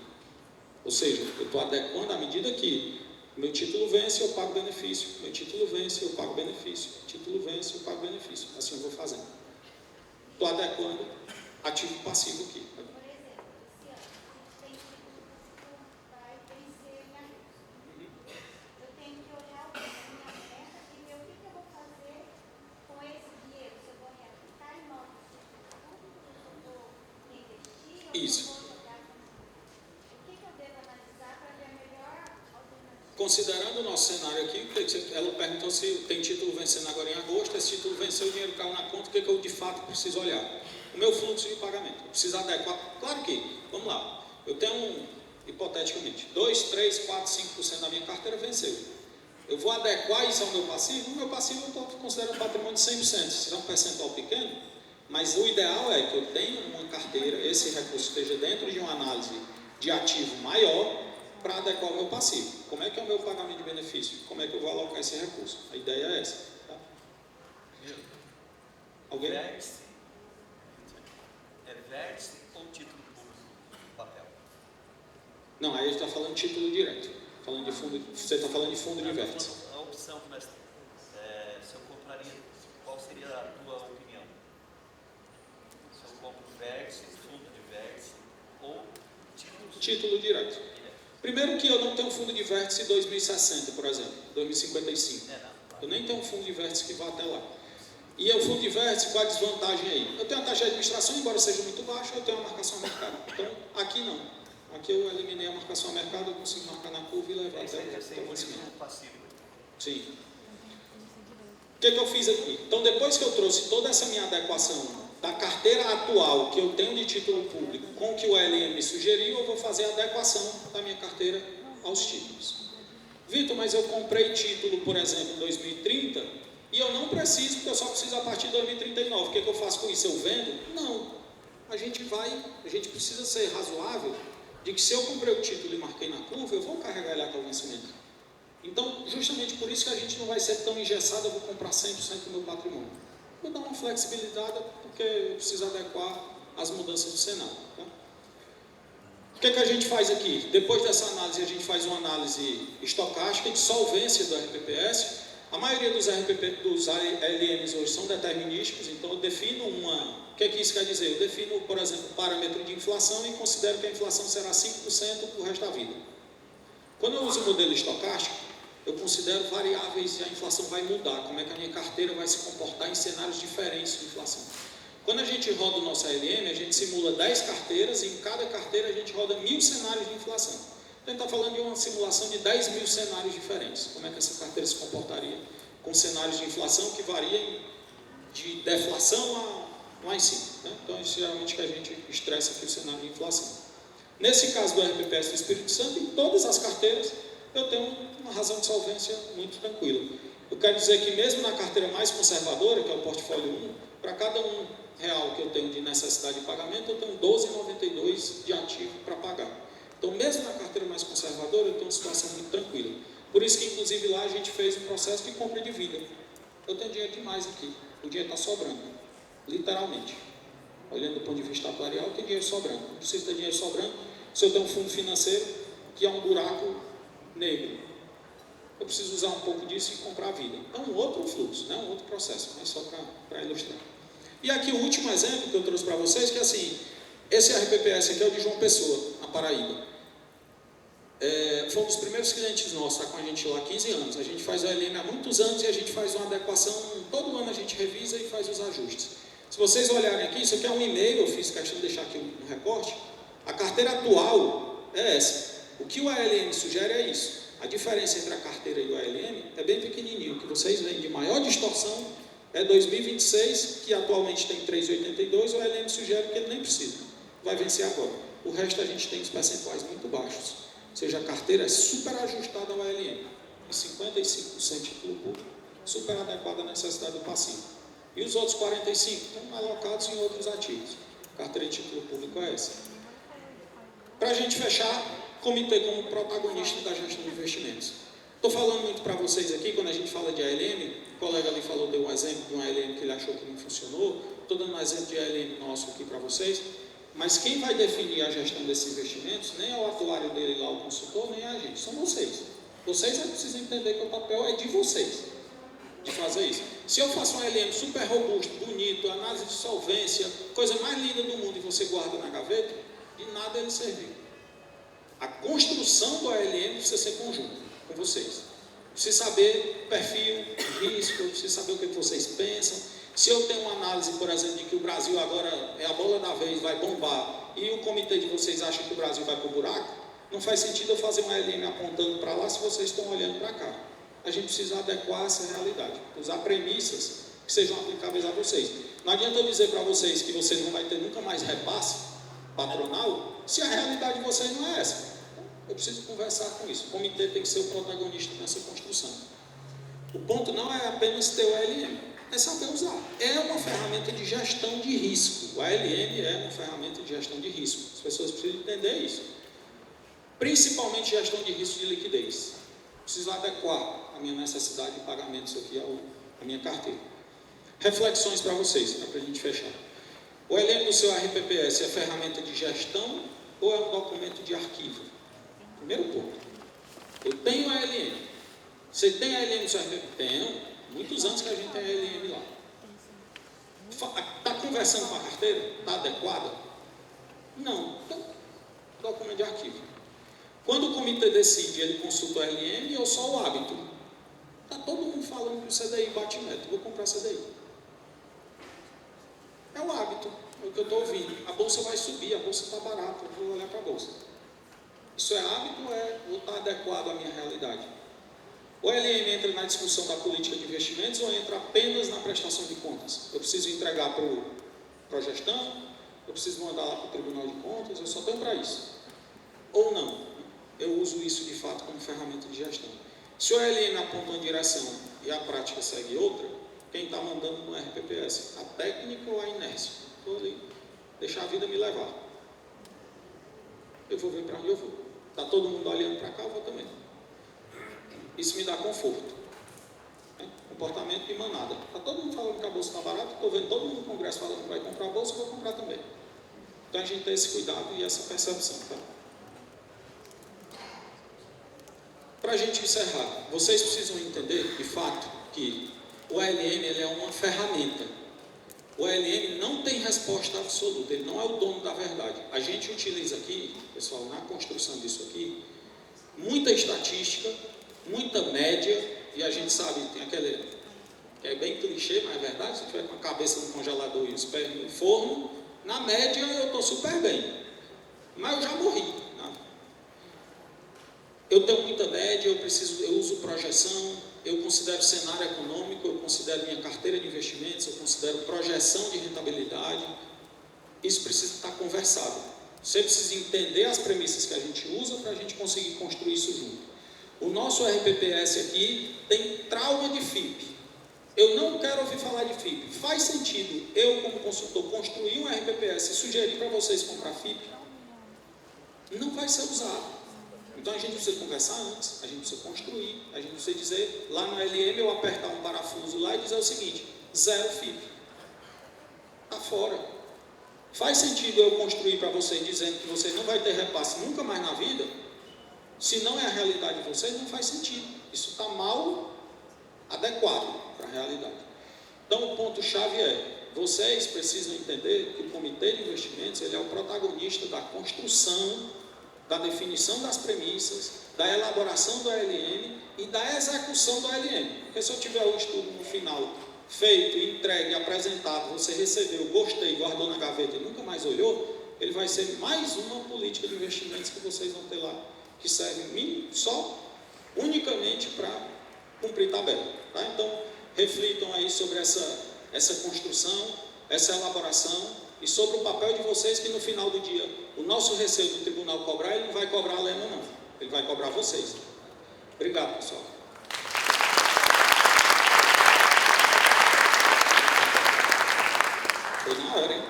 Ou seja, eu estou adequando à medida que meu título vence, eu pago benefício. Meu título vence, eu pago benefício. Meu título vence, eu pago benefício. Assim eu vou fazendo. Estou adequando ativo e passivo aqui.
Por exemplo, esse ano, a gente tem que vai vencer em agosto. Eu tenho que olhar a minha meta e ver o que eu vou fazer com esse dinheiro. Se eu vou reaplicar em novos títulos públicos, se eu vou reinvestir, ou se eu vou jogar. O que eu devo analisar para ver a melhor alternativa?
Considerando o nosso cenário aqui, ela perguntou se tem título vencendo agora em agosto, esse título venceu, o dinheiro caiu na conta, o que eu de fato preciso olhar? O meu fluxo de pagamento. Eu preciso adequar. Claro que, vamos lá, eu tenho, hipoteticamente, 2, 3, 4, 5% da minha carteira venceu. Eu vou adequar isso ao meu passivo? O meu passivo eu estou considerando patrimônio de 100%, se é um percentual pequeno, mas o ideal é que eu tenha uma carteira, esse recurso esteja dentro de uma análise de ativo maior, para adequar o meu passivo. Como é que é o meu pagamento de benefício? Como é que eu vou alocar esse recurso? A ideia é essa. Tá? Alguém?
Vértice. É vértice ou título público? Papel.
Não, aí a gente está falando de título direto. Falando de fundo, você está falando de fundo de vértice.
A opção que nós temos. Se eu qual seria a tua opinião? Se eu compro vértice, fundo de vértice ou
Título direto. Primeiro que eu não tenho fundo de vértice 2060, por exemplo, 2055. Eu nem tenho um fundo de vértice que vá até lá. E o fundo de vértice, qual a desvantagem aí? Eu tenho a taxa de administração, embora seja muito baixa, eu tenho a marcação a mercado. Então, aqui não. Aqui eu eliminei a marcação a mercado, eu consigo marcar na curva e levar até o vencimento. Sim. O que eu fiz aqui? Então, depois que eu trouxe toda essa minha adequação da carteira atual que eu tenho de título público com o que o ALM sugeriu, eu vou fazer a adequação da minha carteira aos títulos. Vitor, mas eu comprei título, por exemplo, em 2030 e eu não preciso, porque eu só preciso a partir de 2039. O que eu faço com isso? Eu vendo? Não. A gente precisa ser razoável de que se eu comprei o título e marquei na curva, eu vou carregar ele até o vencimento. Então, justamente por isso que a gente não vai ser tão engessado, eu vou comprar 100% do meu patrimônio. Vou dar uma flexibilidade, porque eu preciso adequar as mudanças do cenário. Tá? O que a gente faz aqui? Depois dessa análise, a gente faz uma análise estocástica de solvência do RPPS. A maioria dos ALMs hoje são determinísticos, então eu defino uma... O que isso quer dizer? Eu defino, por exemplo, o parâmetro de inflação e considero que a inflação será 5% para o resto da vida. Quando eu uso o modelo estocástico, eu considero variáveis e a inflação vai mudar, como é que a minha carteira vai se comportar em cenários diferentes de inflação. Quando a gente roda o nosso ALM, a gente simula 10 carteiras e em cada carteira a gente roda 1000 cenários de inflação. Então, a gente está falando de uma simulação de 10.000 cenários diferentes. Como é que essa carteira se comportaria com cenários de inflação que variam de deflação a lá em cima. Né? Então, isso é geralmente que a gente estressa aqui o cenário de inflação. Nesse caso do RPPS do Espírito Santo, em todas as carteiras, eu tenho uma razão de solvência muito tranquila. Eu quero dizer que mesmo na carteira mais conservadora, que é o portfólio 1, para cada R$1 que eu tenho de necessidade de pagamento, eu tenho R$12,92 de ativo para pagar. Então, mesmo na carteira mais conservadora, eu tenho uma situação muito tranquila. Por isso que, inclusive, lá a gente fez um processo de compra de vida. Eu tenho dinheiro demais aqui. O dinheiro está sobrando, literalmente. Olhando do ponto de vista atuarial, tem dinheiro sobrando. Não preciso ter dinheiro sobrando se eu tenho um fundo financeiro que é um buraco negro. Eu preciso usar um pouco disso e comprar a vida. É um outro fluxo, né? Um outro processo, mas só para ilustrar. E aqui o último exemplo que eu trouxe para vocês, que é assim, esse RPPS aqui é o de João Pessoa, na Paraíba. Foi um dos primeiros clientes nossos, está com a gente lá há 15 anos. A gente faz o ALM há muitos anos e a gente faz uma adequação, todo ano a gente revisa e faz os ajustes. Se vocês olharem aqui, isso aqui é um e-mail, eu fiz questão de deixar aqui um recorte. A carteira atual é essa. O que o ALM sugere é isso. A diferença entre a carteira e o ALM é bem pequenininho. O que vocês veem de maior distorção é 2026, que atualmente tem 3,82, o ALM sugere que ele nem precisa. Vai vencer agora. O resto a gente tem os percentuais muito baixos. Ou seja, a carteira é super ajustada ao ALM. E 55% título público, super adequada à necessidade do passivo. E os outros 45% estão alocados em outros ativos. A carteira de título público é essa. Para a gente fechar, comitê como protagonista da gestão de investimentos. Estou falando muito para vocês aqui, quando a gente fala de ALM, o colega ali falou, deu um exemplo de um ALM que ele achou que não funcionou. Estou dando um exemplo de ALM nosso aqui para vocês. Mas quem vai definir a gestão desses investimentos nem é o atuário dele lá, o consultor, nem é a gente, são vocês. Vocês precisam entender que o papel é de vocês, de fazer isso. Se eu faço um ALM super robusto, bonito, análise de solvência, coisa mais linda do mundo, e você guarda na gaveta, de nada ele serviu. A construção do ALM precisa ser conjunto com vocês. Precisa saber perfil, risco, precisa saber o que vocês pensam. Se eu tenho uma análise, por exemplo, de que o Brasil agora é a bola da vez, vai bombar, e o comitê de vocês acha que o Brasil vai para o buraco, não faz sentido eu fazer um ALM apontando para lá se vocês estão olhando para cá. A gente precisa adequar essa realidade, usar premissas que sejam aplicáveis a vocês. Não adianta eu dizer para vocês que vocês não vão ter nunca mais repasse patronal, se a realidade de vocês não é essa. Eu preciso conversar com isso. O comitê tem que ser o protagonista nessa construção. O ponto não é apenas ter o ALM, é saber usar. É uma ferramenta de gestão de risco. O ALM é uma ferramenta de gestão de risco. As pessoas precisam entender isso. Principalmente gestão de risco de liquidez. Preciso adequar a minha necessidade de pagamentos aqui à minha carteira. Reflexões para vocês, para a gente fechar. O ALM do seu RPPS é ferramenta de gestão ou é um documento de arquivo? Primeiro ponto. Eu tenho ALM. Você tem ALM no seu RPPS? Tenho. Muitos anos que a gente tem ALM lá. Está conversando com a carteira? Está adequada? Não. Então, documento de arquivo. Quando o comitê decide, ele consulta o LM ou só o hábito? Está todo mundo falando que o CDI bate meta. Vou comprar CDI. É o hábito. É o que eu estou ouvindo. A bolsa vai subir, a bolsa está barata. Eu vou olhar para a bolsa. Isso é hábito ou está adequado à minha realidade? O LM entra na discussão da política de investimentos ou entra apenas na prestação de contas? Eu preciso entregar para a gestão, eu preciso mandar lá para o Tribunal de Contas, eu só tenho para isso. Ou não, eu uso isso de fato como ferramenta de gestão. Se o LM aponta uma direção e a prática segue outra, quem está mandando no RPPS? A técnica ou a inércia? Estou ali, deixar a vida me levar. Eu vou ver para onde eu vou. Está todo mundo olhando para cá, eu vou também. Isso me dá conforto. Comportamento de manada. Está todo mundo falando que a bolsa está barata, estou vendo todo mundo no Congresso falando que vai comprar a bolsa, eu vou comprar também. Então a gente tem esse cuidado e essa percepção. Tá? Para a gente encerrar, vocês precisam entender, de fato, que o ALM ele é uma ferramenta. O ALM não tem resposta absoluta, ele não é o dono da verdade. A gente utiliza aqui, pessoal, na construção disso aqui, muita estatística, muita média, e a gente sabe, tem aquele, que é bem clichê, mas é verdade, se eu tiver com a cabeça no congelador e os pés no forno, na média eu estou super bem, mas eu já morri. Né? Eu tenho muita média, eu uso projeção, eu considero cenário econômico, eu considero minha carteira de investimentos, eu considero projeção de rentabilidade. Isso precisa estar conversado. Você precisa entender as premissas que a gente usa para a gente conseguir construir isso junto. O nosso RPPS aqui tem trauma de FIP. Eu não quero ouvir falar de FIP. Faz sentido eu, como consultor, construir um RPPS e sugerir para vocês comprar FIP? Não vai ser usado. Então a gente precisa conversar antes, a gente precisa construir, a gente precisa dizer, lá no LM eu apertar um parafuso lá e dizer o seguinte, 0 FIP. Está fora. Faz sentido eu construir para vocês dizendo que vocês não vai ter repasse nunca mais na vida? Se não é a realidade de vocês, não faz sentido. Isso está mal adequado para a realidade. Então o ponto-chave é, vocês precisam entender que o Comitê de Investimentos ele é o protagonista da construção, da definição das premissas, da elaboração do ALM e da execução do ALM. Porque se eu tiver o estudo no final feito, entregue, apresentado, você recebeu, gostei, guardou na gaveta e nunca mais olhou, ele vai ser mais uma política de investimentos que vocês vão ter lá, que serve só, unicamente para cumprir tabela. Tá? Então, reflitam aí sobre essa construção, essa elaboração, e sobre o papel de vocês que no final do dia, o nosso receio do tribunal cobrar, ele não vai cobrar a Lema não, ele vai cobrar vocês. Obrigado, pessoal. Foi na hora, hein?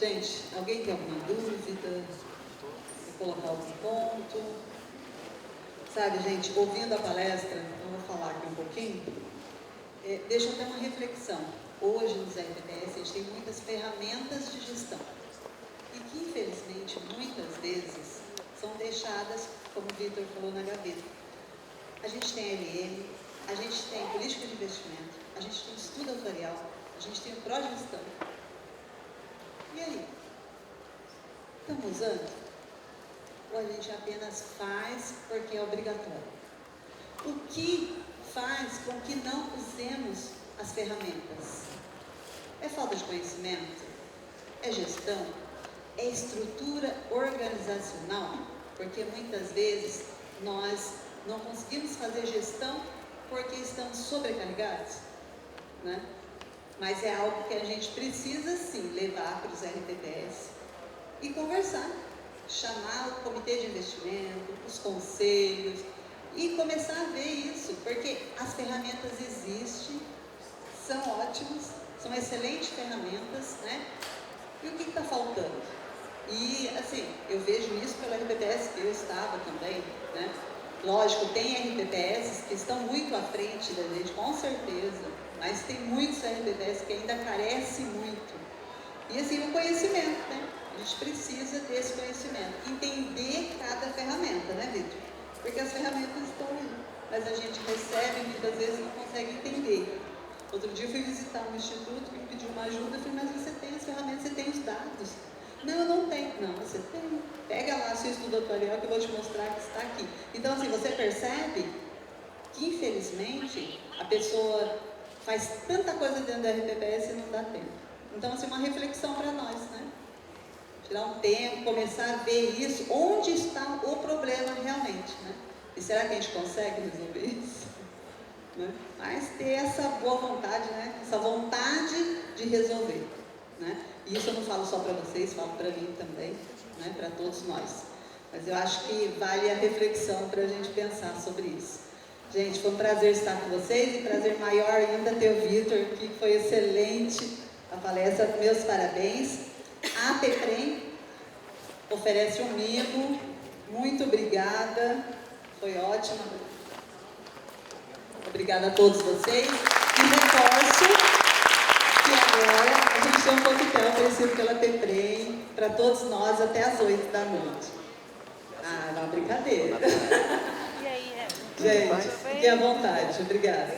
Gente, alguém tem alguma dúvida? Vou colocar algum ponto? Sabe, gente, ouvindo a palestra, eu vou falar aqui um pouquinho. Deixa eu ter uma reflexão. Hoje, nos RPPS, a gente tem muitas ferramentas de gestão. E que, infelizmente, muitas vezes, são deixadas, como o Vitor falou, na gaveta. A gente tem LM, a gente tem política de investimento, a gente tem estudo autorial, a gente tem progestão. E aí? Estamos usando? Ou a gente apenas faz porque é obrigatório? O que faz com que não usemos as ferramentas? É falta de conhecimento? É gestão? É estrutura organizacional? Porque muitas vezes nós não conseguimos fazer gestão porque estamos sobrecarregados, né? Mas é algo que a gente precisa sim levar para os RPPS e conversar, chamar o comitê de investimento, os conselhos, e começar a ver isso, porque as ferramentas existem, são ótimas, são excelentes ferramentas, né? E o que está faltando? E, assim, eu vejo isso pelo RPPS, que eu estava também, né? Lógico, tem RPPS que estão muito à frente da gente, com certeza, mas tem muitos RPPS que ainda carecem muito. E, assim, o conhecimento, né? A gente precisa desse conhecimento, entender cada ferramenta, né, Vitor? Porque as ferramentas estão aí. mas a gente recebe e muitas vezes não consegue entender. Outro dia eu fui visitar um instituto que me pediu uma ajuda, eu falei, mas você tem as ferramentas, você tem os dados. Não, eu não tenho. Não, você tem. Pega lá seu estudo atuarial que eu vou te mostrar que está aqui. Então, assim, você percebe que, infelizmente, a pessoa faz tanta coisa dentro da RPPS e não dá tempo. Então, assim, uma reflexão para nós, né? Tirar um tempo, começar a ver isso, onde está o problema realmente, né? E será que a gente consegue resolver isso? Né? Mas ter essa boa vontade, né? Essa vontade de resolver, né? E isso eu não falo só para vocês, falo para mim também, né? Para todos nós. Mas eu acho que vale a reflexão para a gente pensar sobre isso. Gente, foi um prazer estar com vocês e prazer maior ainda ter o Vitor aqui, que foi excelente a palestra. Meus parabéns. A APEPREM oferece um mimo. Muito obrigada. Foi ótimo. Obrigada a todos vocês. E reforço que agora a gente tem um coquetel oferecido pela APEPREM para todos nós até às 8 da noite. Ah, não, brincadeira.
E aí,
Gente, fiquem à vontade. Obrigada.